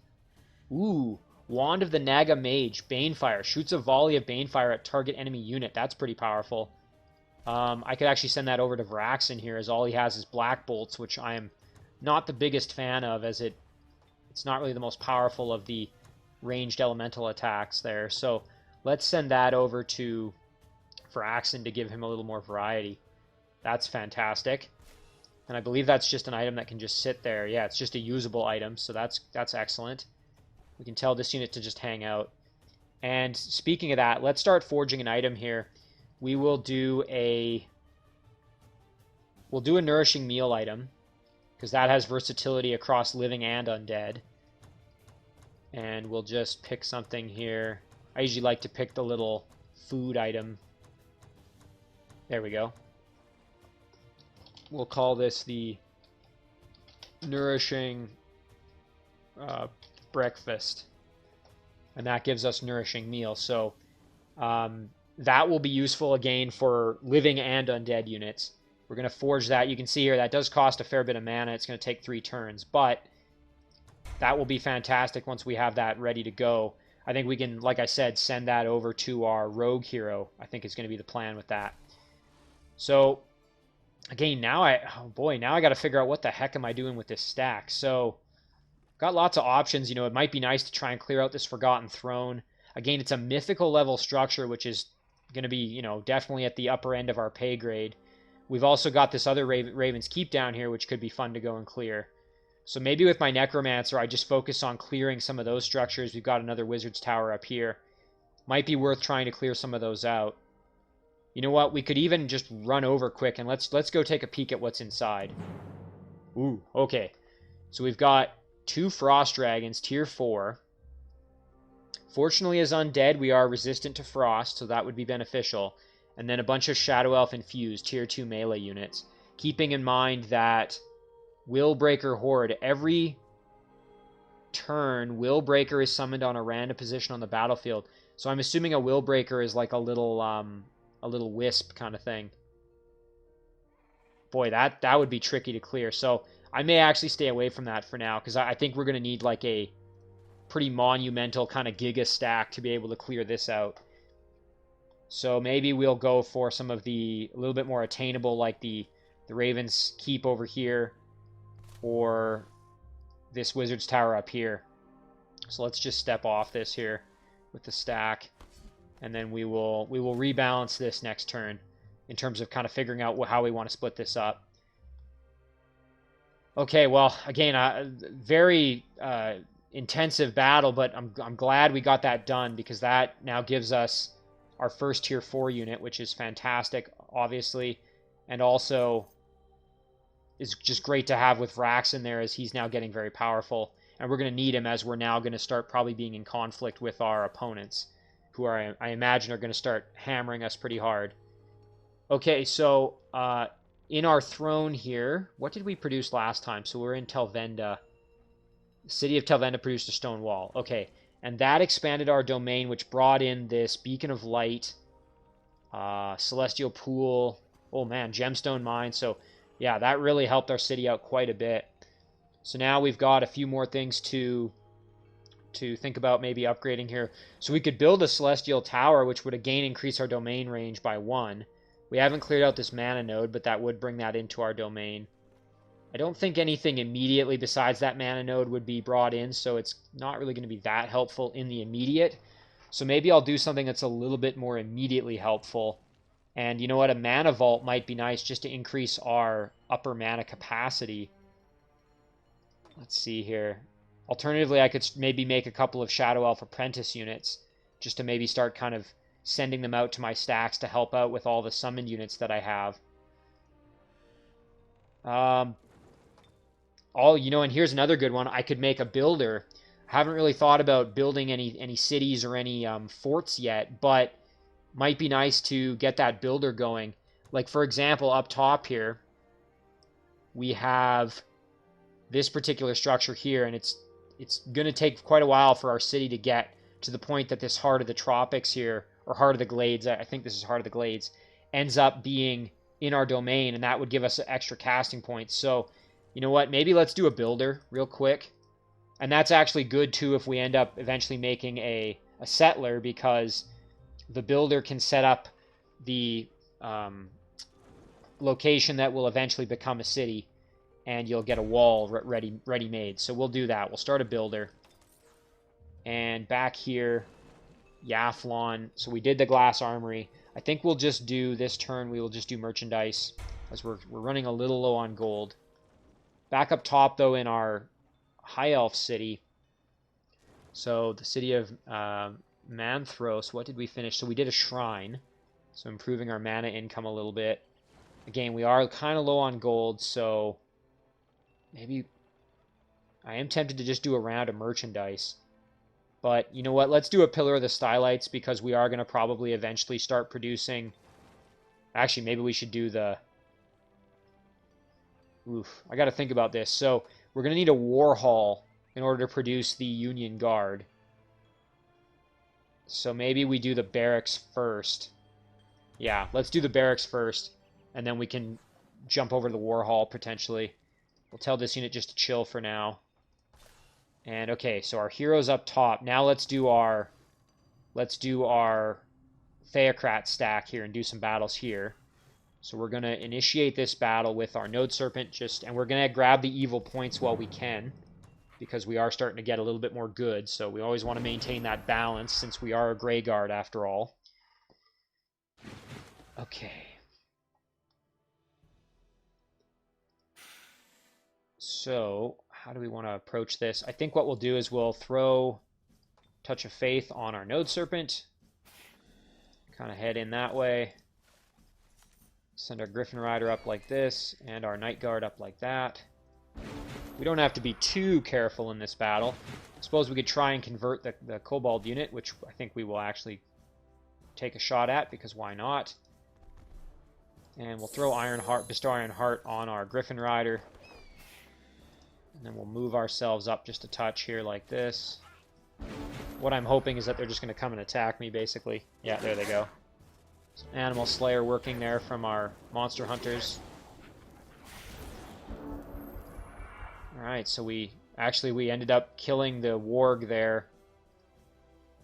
Ooh, Wand of the Naga Mage, Banefire. Shoots a volley of Banefire at target enemy unit. That's pretty powerful. I could actually send that over to Vraxen here, as all he has is Black Bolts, which I am not the biggest fan of, as it's not really the most powerful of the ranged elemental attacks there. So let's send that over to Vraxen to give him a little more variety. That's fantastic. And I believe that's just an item that can just sit there. Yeah, it's just a usable item, so that's excellent. We can tell this unit to just hang out. And speaking of that, let's start forging an item here. We will do a Nourishing Meal item, because that has versatility across living and undead. And we'll just pick something here. I usually like to pick the little food item. There we go. We'll call this the Nourishing Breakfast. And that gives us Nourishing Meal. So that will be useful again for living and undead units. We're going to forge that. You can see here that does cost a fair bit of mana. It's going to take 3 turns. But that will be fantastic once we have that ready to go. I think we can, like I said, send that over to our rogue hero. I think is going to be the plan with that. So, again, now I got to figure out what the heck am I doing with this stack. So, got lots of options. You know, it might be nice to try and clear out this Forgotten Throne. Again, it's a mythical level structure, which is going to be, you know, definitely at the upper end of our pay grade. We've also got this other Raven's Keep down here, which could be fun to go and clear. So maybe with my Necromancer, I just focus on clearing some of those structures. We've got another Wizard's Tower up here. Might be worth trying to clear some of those out. You know what? We could even just run over quick, and let's go take a peek at what's inside. Ooh, okay. So we've got 2 Frost Dragons, tier 4. Fortunately, as undead, we are resistant to frost, so that would be beneficial. And then a bunch of Shadow Elf infused, tier 2 melee units. Keeping in mind that Willbreaker Horde, every turn, Willbreaker is summoned on a random position on the battlefield. So I'm assuming a Willbreaker is like a little wisp kind of thing. Boy, that would be tricky to clear. So I may actually stay away from that for now, because I think we're going to need like a pretty monumental kind of giga stack to be able to clear this out. So maybe we'll go for some of a little bit more attainable, like the Raven's Keep over here, or this Wizard's Tower up here. So let's just step off this here with the stack, and then we will rebalance this next turn in terms of kind of figuring out how we want to split this up. Okay, well, again, very intensive battle, but I'm glad we got that done, because that now gives us our first tier 4 unit, which is fantastic, obviously, and also is just great to have with Vraxen there, as he's now getting very powerful, and we're going to need him as we're now going to start probably being in conflict with our opponents, who I imagine are going to start hammering us pretty hard. Okay, so in our throne here, what did we produce last time? So we're in Telvenda. The city of Telvenda produced a stone wall. Okay, and that expanded our domain, which brought in this Beacon of Light Celestial Pool. Oh man, Gemstone Mine. So yeah, that really helped our city out quite a bit. So now we've got a few more things to think about maybe upgrading here. So we could build a Celestial Tower, which would again increase our domain range by 1. We haven't cleared out this mana node, but that would bring that into our domain. I don't think anything immediately besides that mana node would be brought in, so it's not really going to be that helpful in the immediate. So maybe I'll do something that's a little bit more immediately helpful. And you know what? A mana vault might be nice just to increase our upper mana capacity. Let's see here. Alternatively, I could maybe make a couple of Shadow Elf Apprentice units just to maybe start kind of sending them out to my stacks to help out with all the summoned units that I have. And here's another good one. I could make a builder. I haven't really thought about building any cities or any forts yet, but might be nice to get that builder going. Like, for example, up top here, we have this particular structure here, and it's going to take quite a while for our city to get to the point that this Heart of the Tropics here, or Heart of the Glades, I think this is Heart of the Glades, ends up being in our domain, and that would give us extra casting points. So, you know what? Maybe let's do a builder real quick. And that's actually good, too, if we end up eventually making a settler, because the builder can set up the location that will eventually become a city, and you'll get a wall ready-made. So we'll do that. We'll start a builder. And back here, Yathlon. So we did the glass armory. I think we'll just do, this turn, we will just do merchandise, as we're running a little low on gold. Back up top, though, in our High Elf city, so the city of Manthros, what did we finish? So we did a shrine, so improving our mana income a little bit. Again, we are kind of low on gold, so maybe I am tempted to just do a round of merchandise. But you know what? Let's do a Pillar of the Stylites, because we are going to probably eventually start producing. Actually, maybe we should do the... Oof, I got to think about this. So we're going to need a War Hall in order to produce the Union Guard. So maybe we do the barracks first. Yeah, let's do the barracks first, and then we can jump over to the War Hall potentially. We'll tell this unit just to chill for now. And okay, so our heroes up top. Now let's do our Theocrat stack here and do some battles here. So we're going to initiate this battle with our Node Serpent, and we're going to grab the evil points while we can, because we are starting to get a little bit more good. So we always want to maintain that balance, since we are a Grey Guard after all. Okay. So how do we want to approach this? I think what we'll do is we'll throw Touch of Faith on our Node Serpent. Kind of head in that way. Send our Griffin Rider up like this, and our Night Guard up like that. We don't have to be too careful in this battle. I suppose we could try and convert the Kobold unit, which I think we will actually take a shot at, because why not? And we'll throw bestow Iron Heart on our Griffin Rider. And then we'll move ourselves up just a touch here like this. What I'm hoping is that they're just going to come and attack me, basically. Yeah, there they go. Animal Slayer working there from our monster hunters. Alright, so we ended up killing the Warg there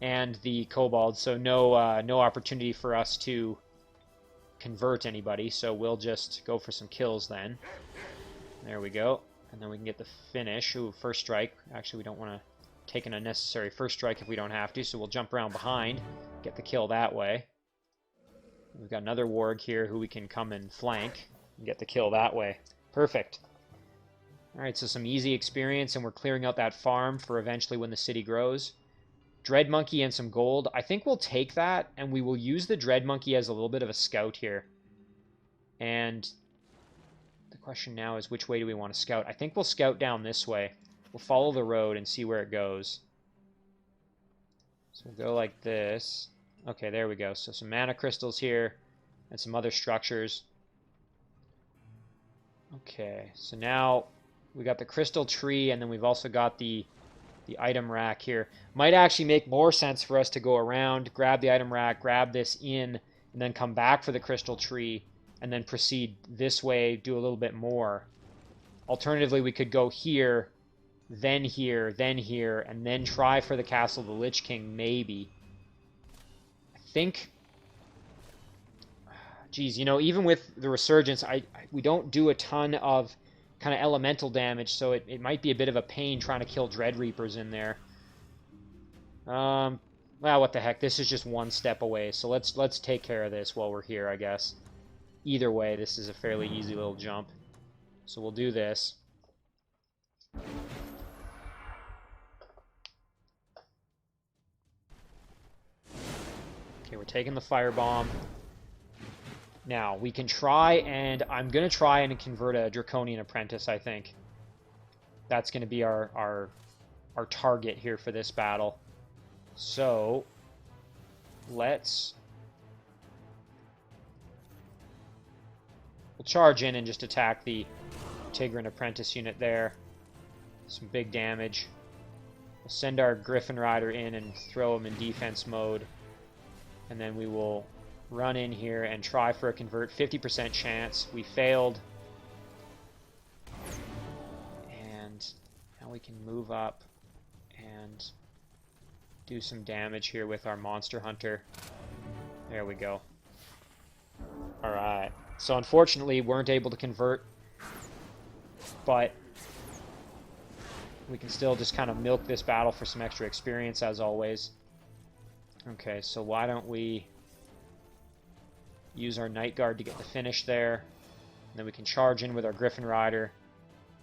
and the Kobold, so no opportunity for us to convert anybody, so we'll just go for some kills then. There we go. And then we can get the finish. Ooh, first strike. Actually, we don't want to take an unnecessary first strike if we don't have to, so we'll jump around behind, get the kill that way. We've got another Warg here who we can come and flank and get the kill that way. Perfect. Alright, so some easy experience, and we're clearing out that farm for eventually when the city grows. Dread Monkey and some gold. I think we'll take that, and we will use the Dread Monkey as a little bit of a scout here. And the question now is, which way do we want to scout? I think we'll scout down this way. We'll follow the road and see where it goes. So we'll go like this. Okay, there we go. So some mana crystals here and some other structures. Okay, so now we got the crystal tree, and then we've also got the item rack here. Might actually make more sense for us to go around, grab the item rack, grab this inn, and then come back for the crystal tree, and then proceed this way, do a little bit more. Alternatively, we could go here, then here, and then try for the Castle of the Lich King, maybe. I think... Geez, you know, even with the Resurgence, we don't do a ton of kind of elemental damage, so it might be a bit of a pain trying to kill Dread Reapers in there. Well, what the heck, this is just one step away, so let's take care of this while we're here, I guess. Either way, this is a fairly easy little jump. So we'll do this. Okay, we're taking the Firebomb. Now, we can try, and I'm going to try and convert a Draconian Apprentice, I think. That's going to be our target here for this battle. So, we'll charge in and just attack the Tigran Apprentice unit there. Some big damage. We'll send our Griffin Rider in and throw him in defense mode. And then we will run in here and try for a convert. 50% chance. We failed. And now we can move up and do some damage here with our Monster Hunter. There we go. Alright. So unfortunately, weren't able to convert. But we can still just kind of milk this battle for some extra experience, as always. Okay, so why don't we use our Night Guard to get the finish there. And then we can charge in with our Griffin Rider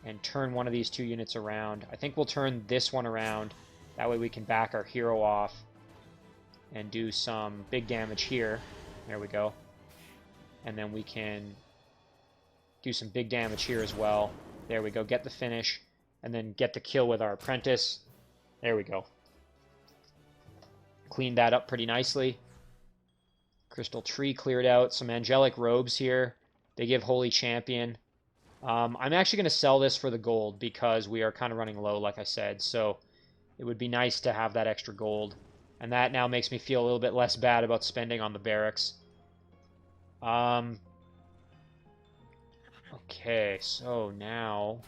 and turn one of these two units around. I think we'll turn this one around. That way we can back our hero off and do some big damage here. There we go. And then we can do some big damage here as well. There we go. Get the finish. And then get the kill with our Apprentice. There we go. Cleaned that up pretty nicely. Crystal Tree cleared out. Some Angelic Robes here. They give Holy Champion. I'm actually going to sell this for the gold because we are kind of running low, like I said. So it would be nice to have that extra gold. And that now makes me feel a little bit less bad about spending on the barracks. Okay, so now...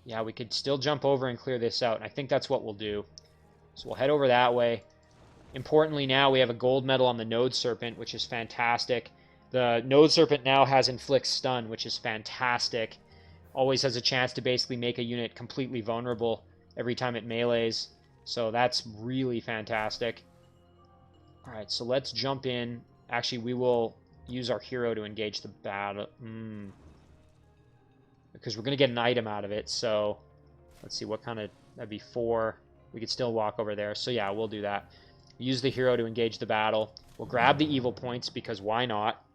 Yeah, we could still jump over and clear this out. And I think that's what we'll do. So we'll head over that way. Importantly now, we have a gold medal on the Node Serpent, which is fantastic. The Node Serpent now has Inflict Stun, which is fantastic. Always has a chance to basically make a unit completely vulnerable every time it melees. So that's really fantastic. Alright, so let's jump in. Actually, we will use our hero to engage the battle. Because we're going to get an item out of it, so... Let's see, what kind of... That'd be 4. We could still walk over there, so yeah, we'll do that. Use the hero to engage the battle. We'll grab the evil points, because why not?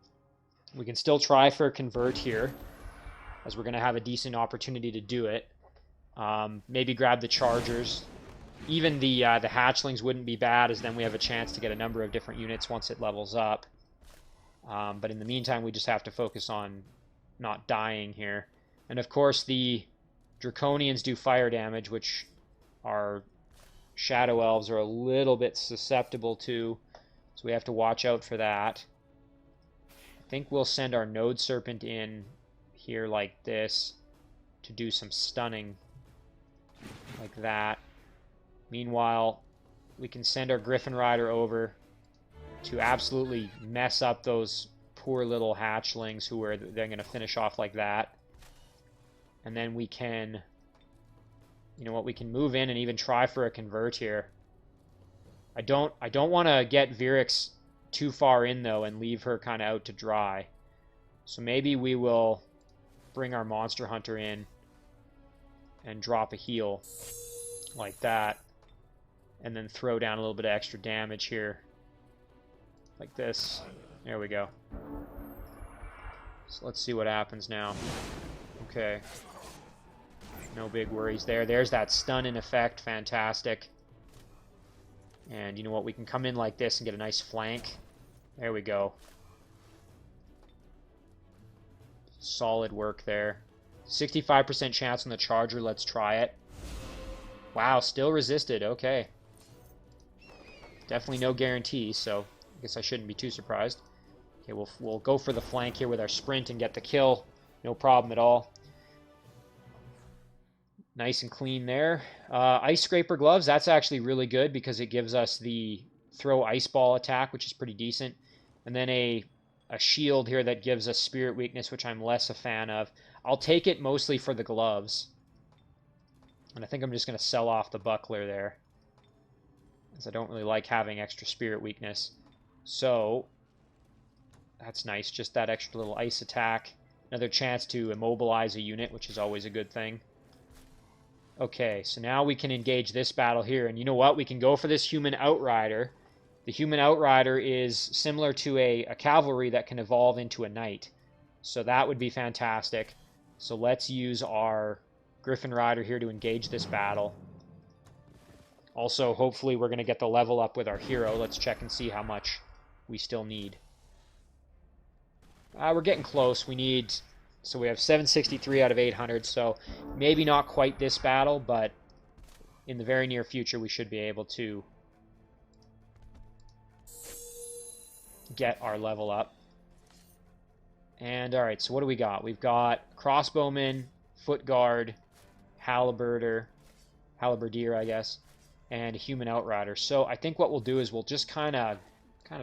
We can still try for a convert here, as we're going to have a decent opportunity to do it. Maybe grab the chargers. Even the hatchlings wouldn't be bad, as then we have a chance to get a number of different units once it levels up. But in the meantime, we just have to focus on not dying here. And of course, the Draconians do fire damage, which our Shadow Elves are a little bit susceptible to, so we have to watch out for that. I think we'll send our Node Serpent in here like this to do some stunning, like that. Meanwhile, we can send our Griffin Rider over to absolutely mess up those poor little hatchlings who are they're going to finish off like that. And then we can, you know what, we can move in and even try for a convert here. I don't want to get Virix too far in, though, and leave her kind of out to dry. So maybe we will bring our Monster Hunter in and drop a heal like that. And then throw down a little bit of extra damage here. Like this. There we go. So let's see what happens now. Okay. No big worries there. There's that stun in effect. Fantastic. And you know what? We can come in like this and get a nice flank. There we go. Solid work there. 65% chance on the charger. Let's try it. Wow, still resisted. Okay. Definitely no guarantee, so I guess I shouldn't be too surprised. Okay, we'll go for the flank here with our sprint and get the kill. No problem at all. Nice and clean there. Ice Scraper Gloves, that's actually really good because it gives us the throw ice ball attack, which is pretty decent. And then a shield here that gives us Spirit Weakness, which I'm less a fan of. I'll take it mostly for the gloves. And I think I'm just going to sell off the buckler there, as I don't really like having extra Spirit Weakness. So, that's nice. Just that extra little ice attack. Another chance to immobilize a unit, which is always a good thing. Okay, so now we can engage this battle here. And you know what? We can go for this Human Outrider. The Human Outrider is similar to a cavalry that can evolve into a knight. So that would be fantastic. So let's use our Griffin Rider here to engage this battle. Also, hopefully we're going to get the level up with our hero. Let's check and see how much we still need. We're getting close. We need... So we have 763 out of 800, so maybe not quite this battle, but in the very near future we should be able to get our level up. And alright, so what do we got? We've got Crossbowman, Foot Guard, Halberdier, I guess, and a Human Outrider. So I think what we'll do is we'll just kind of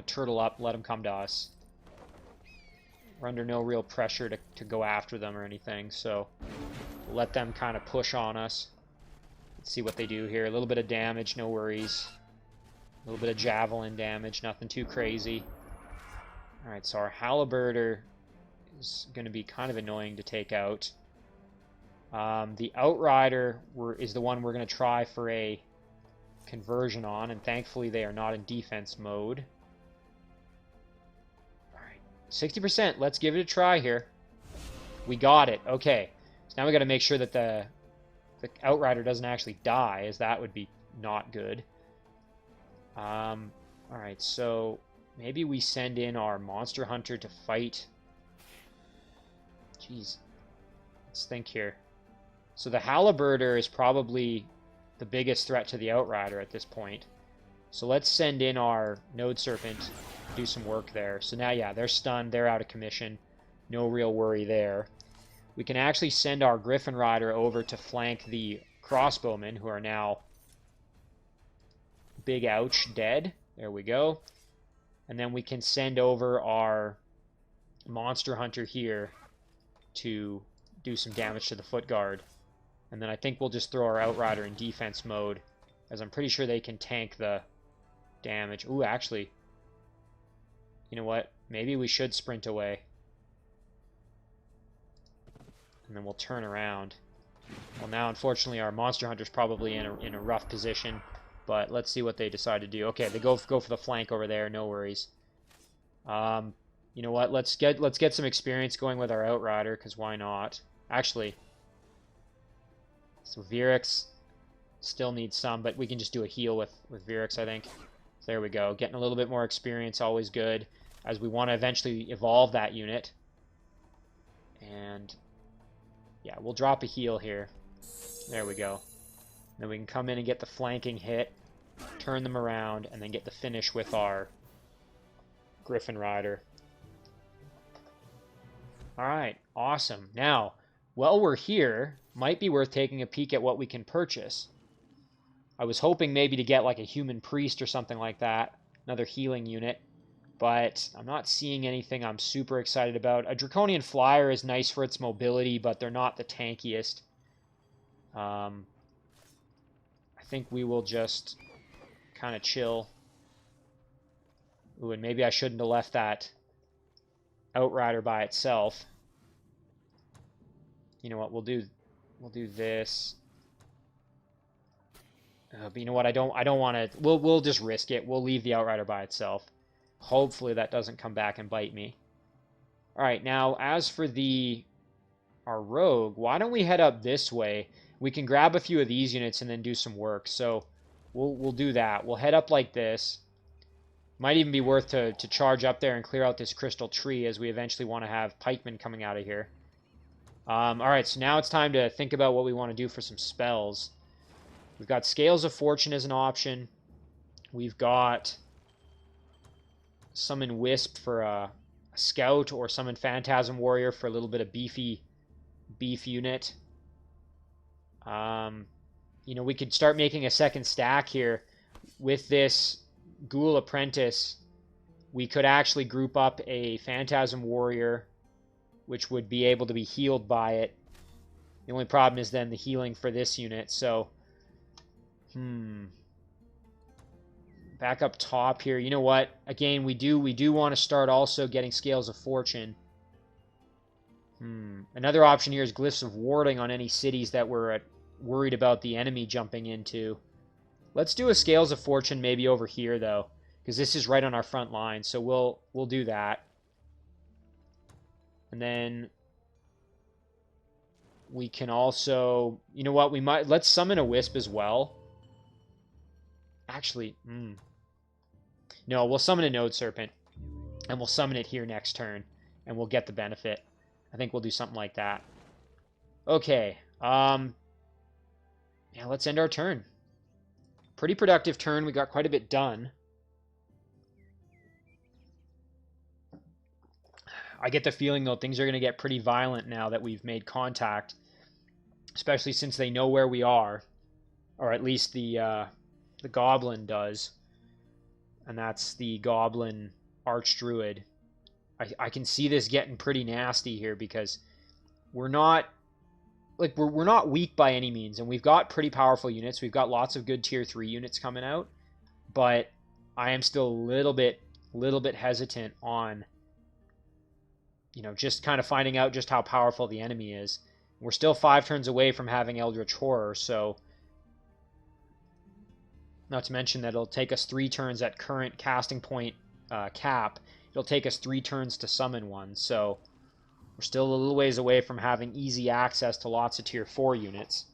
turtle up, let them come to us. We're under no real pressure to go after them or anything, so we'll let them kind of push on us. Let's see what they do here. A little bit of damage, no worries. A little bit of javelin damage, nothing too crazy. Alright, so our Halberdier is going to be kind of annoying to take out. The Outrider is the one we're going to try for a conversion on, and thankfully they are not in defense mode. 60%. Let's give it a try here. We got it. Okay. So now we got to make sure that the Outrider doesn't actually die, as that would be not good. Alright, so maybe we send in our Monster Hunter to fight. Jeez. Let's think here. So the Halberdier is probably the biggest threat to the Outrider at this point. So let's send in our Node Serpent, do some work there. So now, yeah, they're stunned, they're out of commission. No real worry there. We can actually send our Griffin Rider over to flank the Crossbowmen, who are now big ouch, dead. There we go. And then we can send over our Monster Hunter here to do some damage to the Foot Guard. And then I think we'll just throw our Outrider in defense mode, as I'm pretty sure they can tank the damage. Ooh, actually, you know what? Maybe we should sprint away. And then we'll turn around. Well, now, unfortunately, our Monster Hunter's probably in a rough position. But let's see what they decide to do. Okay, they go for the flank over there. No worries. You know what? Let's get some experience going with our Outrider, because why not? Actually, so Virix still needs some, but we can just do a heal with Virix, I think. There we go. Getting a little bit more experience, always good, as we want to eventually evolve that unit. And yeah, we'll drop a heal here. There we go. Then we can come in and get the flanking hit, turn them around, and then get the finish with our Griffin Rider. Alright, awesome. Now, while we're here, might be worth taking a peek at what we can purchase. I was hoping maybe to get like a Human Priest or something like that, another healing unit, but I'm not seeing anything I'm super excited about. A Draconian Flyer is nice for its mobility, but they're not the tankiest. I think we will just kind of chill. Ooh, and maybe I shouldn't have left that Outrider by itself. You know what, we'll do this. But you know what, I don't want to. We'll just risk it. We'll leave the Outrider by itself. Hopefully that doesn't come back and bite me. All right, now as for our rogue, why don't we head up this way? We can grab a few of these units and then do some work. So we'll do that. We'll head up like this. Might even be worth to charge up there and clear out this crystal tree, as we eventually want to have pikemen coming out of here. Alright, so now it's time to think about what we want to do for some spells. We've got Scales of Fortune as an option. We've got Summon Wisp for a a scout or summon Phantasm Warrior for a little bit of beef unit. You know, we could start making a second stack here. With this Ghoul Apprentice, we could actually group up a Phantasm Warrior, which would be able to be healed by it. The only problem is then the healing for this unit, so... Back up top here. You know what? Again, we do want to start also getting Scales of Fortune. Another option here is Glyphs of Warding on any cities that we're worried about the enemy jumping into. Let's do a Scales of Fortune maybe over here, though, because this is right on our front line, so we'll do that. And then we can also... You know what? Let's summon a Wisp as well. Actually, no, we'll summon a Node Serpent, and we'll summon it here next turn, and we'll get the benefit. I think we'll do something like that. Okay, yeah, let's end our turn. Pretty productive turn. We got quite a bit done. I get the feeling, though, things are going to get pretty violent now that we've made contact, especially since they know where we are, or at least the Goblin does, and that's the Goblin Archdruid. I can see this getting pretty nasty here because we're not weak by any means, and we've got pretty powerful units. We've got lots of good tier 3 units coming out, but I am still a little bit hesitant on, you know, just kind of finding out just how powerful the enemy is. We're still 5 turns away from having Eldritch Horror, so not to mention that it'll take us 3 turns at current casting point cap. It'll take us 3 turns to summon one, so we're still a little ways away from having easy access to lots of tier 4 units.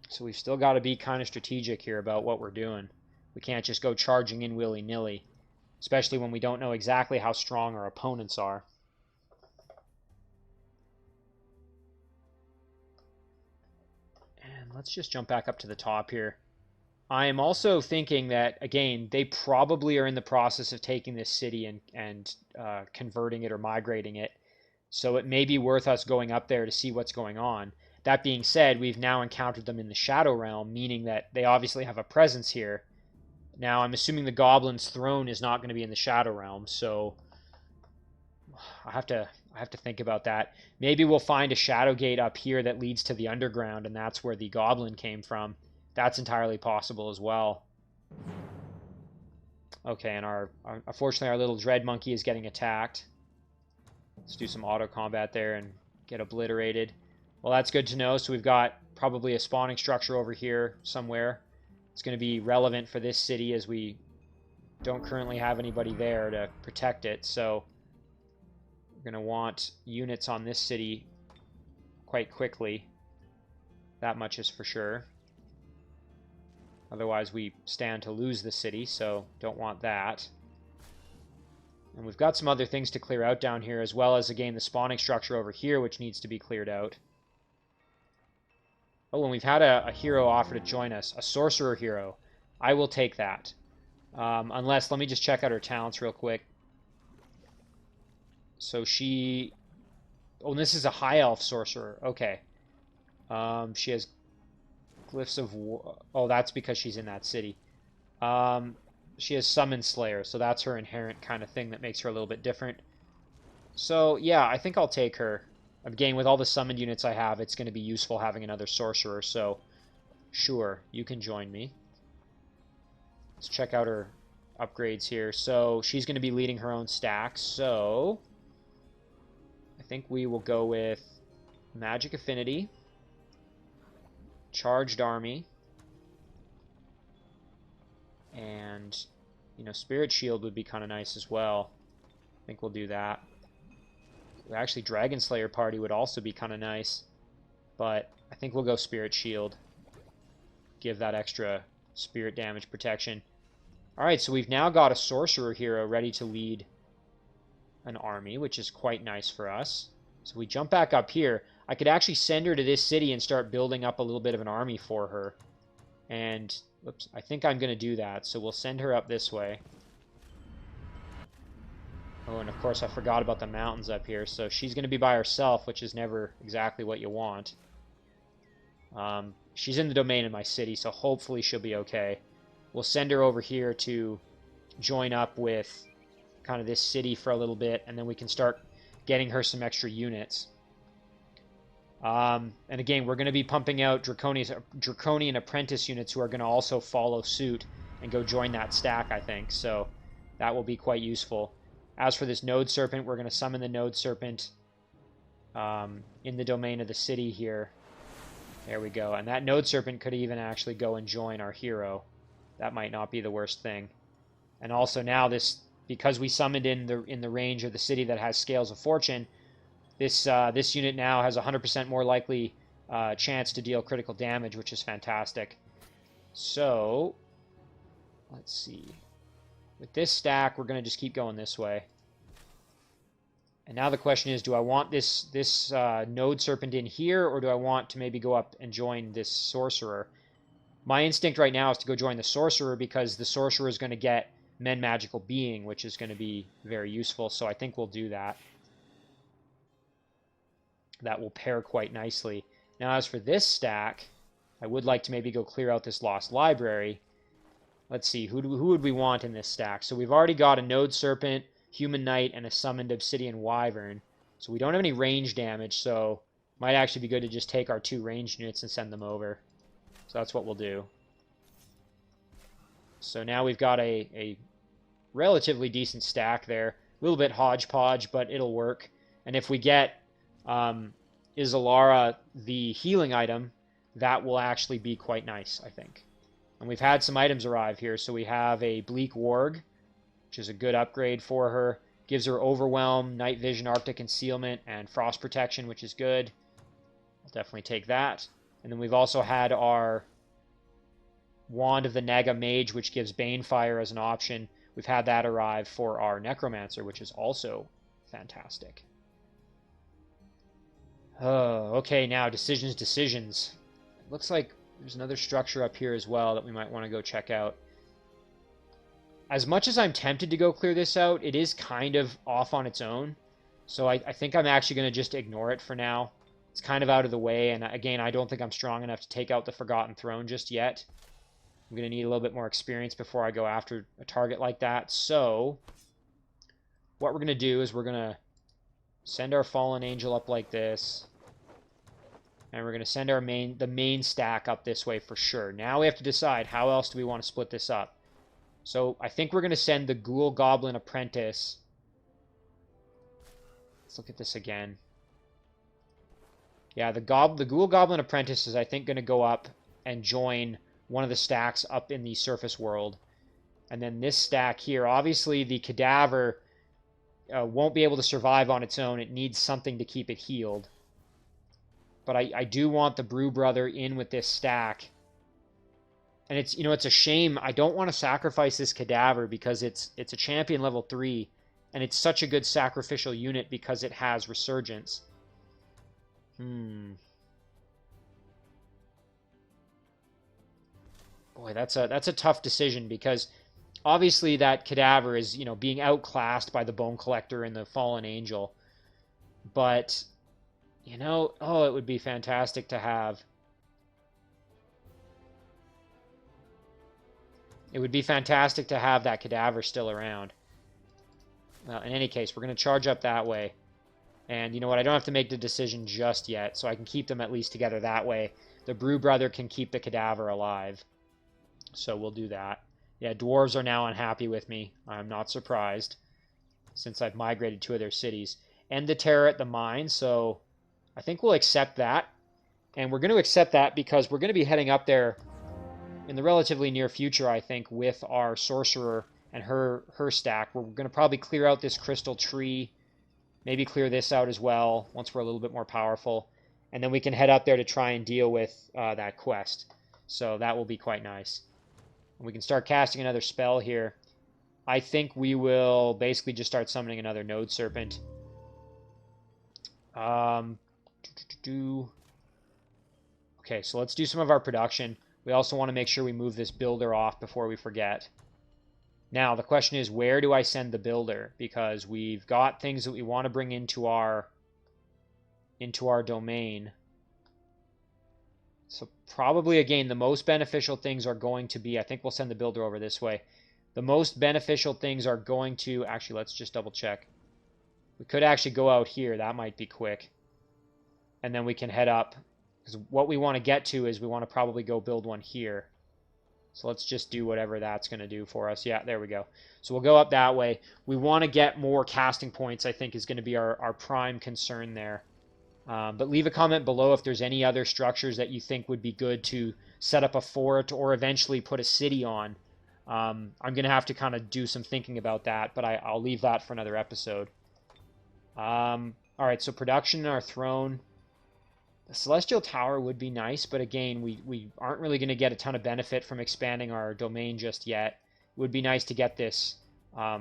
So we've still got to be kind of strategic here about what we're doing. We can't just go charging in willy-nilly, especially when we don't know exactly how strong our opponents are. And let's just jump back up to the top here. I am also thinking that, again, they probably are in the process of taking this city and converting it or migrating it. So it may be worth us going up there to see what's going on. That being said, we've now encountered them in the Shadow Realm, meaning that they obviously have a presence here. Now, I'm assuming the Goblin's throne is not going to be in the Shadow Realm, so I have to think about that. Maybe we'll find a Shadow Gate up here that leads to the Underground, and that's where the Goblin came from. That's entirely possible as well. Okay, and unfortunately our little Dread Monkey is getting attacked. Let's do some auto combat there and get obliterated. Well, that's good to know. So we've got probably a spawning structure over here somewhere. It's going to be relevant for this city as we don't currently have anybody there to protect it. So we're going to want units on this city quite quickly. That much is for sure. Otherwise, we stand to lose the city, so don't want that. And we've got some other things to clear out down here, as well as, again, the spawning structure over here, which needs to be cleared out. Oh, and we've had a hero offer to join us, a sorcerer hero. I will take that. Unless, let me just check out her talents real quick. So she... Oh, and this is a high elf sorcerer. Okay. She has Glyphs of War. Oh, that's because she's in that city. She has Summon Slayer, so that's her inherent kind of thing that makes her a little bit different. So, yeah, I think I'll take her. Again, with all the summoned units I have, it's going to be useful having another sorcerer, so sure, you can join me. Let's check out her upgrades here. So, she's going to be leading her own stack, so I think we will go with Magic Affinity, Charged Army, and, you know, Spirit Shield would be kind of nice as well. I think we'll do that. Actually, Dragon Slayer Party would also be kind of nice, but I think we'll go Spirit Shield. Give that extra spirit damage protection. Alright, so we've now got a Sorcerer hero ready to lead an army, which is quite nice for us. So we jump back up here. I could actually send her to this city and start building up a little bit of an army for her. And, oops, I think I'm going to do that. So we'll send her up this way. Oh, and of course I forgot about the mountains up here. So she's going to be by herself, which is never exactly what you want. She's in the domain of my city, so hopefully she'll be okay. We'll send her over here to join up with kind of this city for a little bit, and then we can start getting her some extra units. And again, we're going to be pumping out Draconian Apprentice units who are going to also follow suit and go join that stack, I think. So that will be quite useful. As for this Node Serpent, we're going to summon the Node Serpent in the domain of the city here. There we go. And that Node Serpent could even actually go and join our hero. That might not be the worst thing. And also now this, because we summoned in the range of the city that has Scales of Fortune, this unit now has 100% more likely chance to deal critical damage, which is fantastic. So, let's see. With this stack, we're going to just keep going this way. And now the question is, do I want this Node Serpent in here, or do I want to maybe go up and join this Sorcerer? My instinct right now is to go join the Sorcerer, because the Sorcerer is going to get Men Magical Being, which is going to be very useful, so I think we'll do that. That will pair quite nicely. Now, as for this stack, I would like to maybe go clear out this Lost Library. Let's see, who would we want in this stack? So we've already got a Node Serpent, Human Knight, and a Summoned Obsidian Wyvern. So we don't have any range damage, so might actually be good to just take our 2 ranged units and send them over. So that's what we'll do. So now we've got a relatively decent stack there. A little bit hodgepodge, but it'll work. And if we get Isolara, the healing item, that will actually be quite nice, I think. And we've had some items arrive here. So we have a Bleak Warg, which is a good upgrade for her. Gives her Overwhelm, Night Vision, Arctic Concealment, and Frost Protection, which is good. I'll definitely take that. And then we've also had our Wand of the Naga Mage, which gives Banefire as an option. We've had that arrive for our Necromancer, which is also fantastic. Oh, okay, now decisions. It looks like there's another structure up here as well that we might want to go check out. As much as I'm tempted to go clear this out, it is kind of off on its own. So I think I'm actually going to just ignore it for now. It's kind of out of the way, and again, I don't think I'm strong enough to take out the Forgotten Throne just yet. I'm going to need a little bit more experience before I go after a target like that. So what we're going to do is we're going to send our Fallen Angel up like this. And we're going to send the main stack up this way for sure. Now we have to decide how else do we want to split this up. So I think we're going to send the Ghoul Goblin Apprentice. Let's look at this again. Yeah, the Ghoul Goblin Apprentice is, I think, going to go up and join one of the stacks up in the surface world. And then this stack here, obviously the Cadaver won't be able to survive on its own. It needs something to keep it healed. But I do want the Brew Brother in with this stack. And it's, it's a shame. I don't want to sacrifice this Cadaver because it's a champion level 3. And it's such a good sacrificial unit because it has Resurgence. Boy, that's a tough decision because obviously that Cadaver is, being outclassed by the Bone Collector and the Fallen Angel. But, oh, it would be fantastic to have. It would be fantastic to have that Cadaver still around. Well, in any case, we're going to charge up that way. And you know what? I don't have to make the decision just yet, so I can keep them at least together that way. The Brew Brother can keep the Cadaver alive. So we'll do that. Yeah, Dwarves are now unhappy with me. I'm not surprised, since I've migrated 2 of their cities. End the terror at the mine, so I think we'll accept that. And we're going to accept that because we're going to be heading up there in the relatively near future, I think, with our Sorcerer and her stack. We're going to probably clear out this Crystal Tree. Maybe clear this out as well once we're a little bit more powerful. And then we can head up there to try and deal with that quest. So that will be quite nice. And we can start casting another spell here. I think we will basically just start summoning another Node Serpent. Okay, so let's do some of our production. We also want to make sure we move this builder off before we forget. Now, the question is, where do I send the builder? Because we've got things that we want to bring into our domain. So probably, again, the most beneficial things are going to be, I think we'll send the builder over this way. The most beneficial things are going to, actually, let's just double check. We could actually go out here. That might be quick. And then we can head up. Because what we want to get to is we want to probably go build one here. So let's just do whatever that's going to do for us. Yeah, there we go. So we'll go up that way. We want to get more casting points, I think, is going to be our prime concern there. But leave a comment below if there's any other structures that you think would be good to set up a fort or eventually put a city on. I'm going to have to kind of do some thinking about that, but I'll leave that for another episode. All right, so production in our throne. The Celestial Tower would be nice, but again, we aren't really going to get a ton of benefit from expanding our domain just yet. It would be nice to get this, I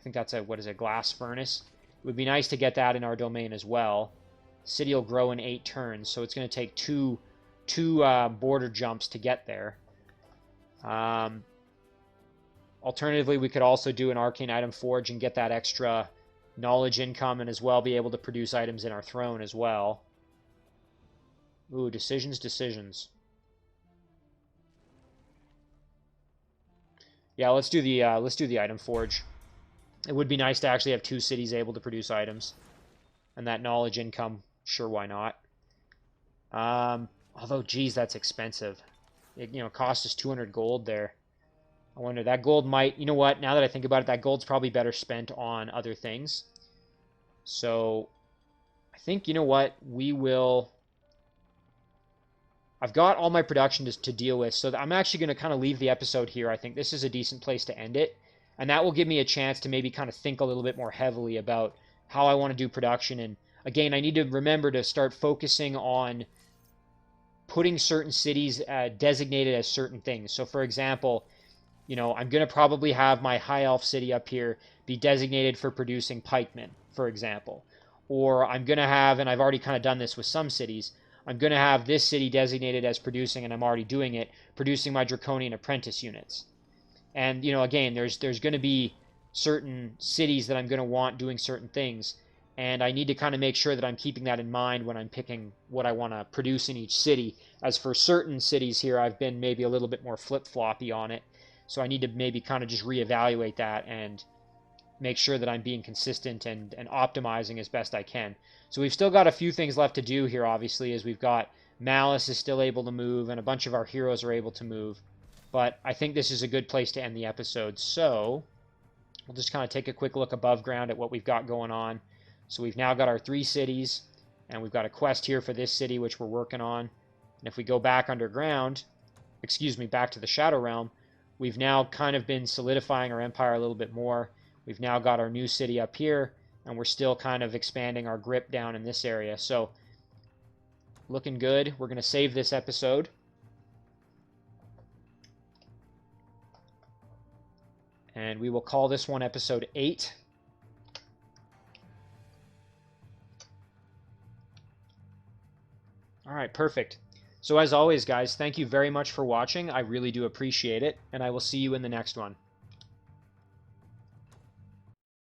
think that's a, what is it, glass furnace? It would be nice to get that in our domain as well. City will grow in 8 turns, so it's going to take two border jumps to get there. Alternatively, we could also do an Arcane Item Forge and get that extra knowledge income and as well be able to produce items in our throne as well. Ooh, decisions. Yeah, let's do the item forge. It would be nice to actually have 2 cities able to produce items, and that knowledge income. Sure, why not? Although, geez, that's expensive. It cost us 200 gold there. I wonder that gold might. You know what? Now that I think about it, that gold's probably better spent on other things. So, I think you know what we will. I've got all my production to deal with, so I'm actually going to kind of leave the episode here. I think this is a decent place to end it, and that will give me a chance to maybe kind of think a little bit more heavily about how I want to do production. And again, I need to remember to start focusing on putting certain cities designated as certain things. So for example, I'm going to probably have my High Elf city up here be designated for producing pikemen, for example. Or I'm going to have, and I've already kind of done this with some cities, I'm going to have this city designated as producing, and I'm already doing it, producing my Draconian Apprentice units. And, again, there's going to be certain cities that I'm going to want doing certain things, and I need to kind of make sure that I'm keeping that in mind when I'm picking what I want to produce in each city. As for certain cities here, I've been maybe a little bit more flip-floppy on it, so I need to maybe kind of just reevaluate that and make sure that I'm being consistent and optimizing as best I can. So we've still got a few things left to do here, obviously, as we've got Malus is still able to move, and a bunch of our heroes are able to move. But I think this is a good place to end the episode. So we'll just kind of take a quick look above ground at what we've got going on. So we've now got our 3 cities, and we've got a quest here for this city, which we're working on. And if we go back underground, back to the Shadow Realm, we've now kind of been solidifying our empire a little bit more. We've now got our new city up here, and we're still kind of expanding our grip down in this area. So, looking good. We're going to save this episode. And we will call this one episode 8. All right, perfect. So as always, guys, thank you very much for watching. I really do appreciate it, and I will see you in the next one.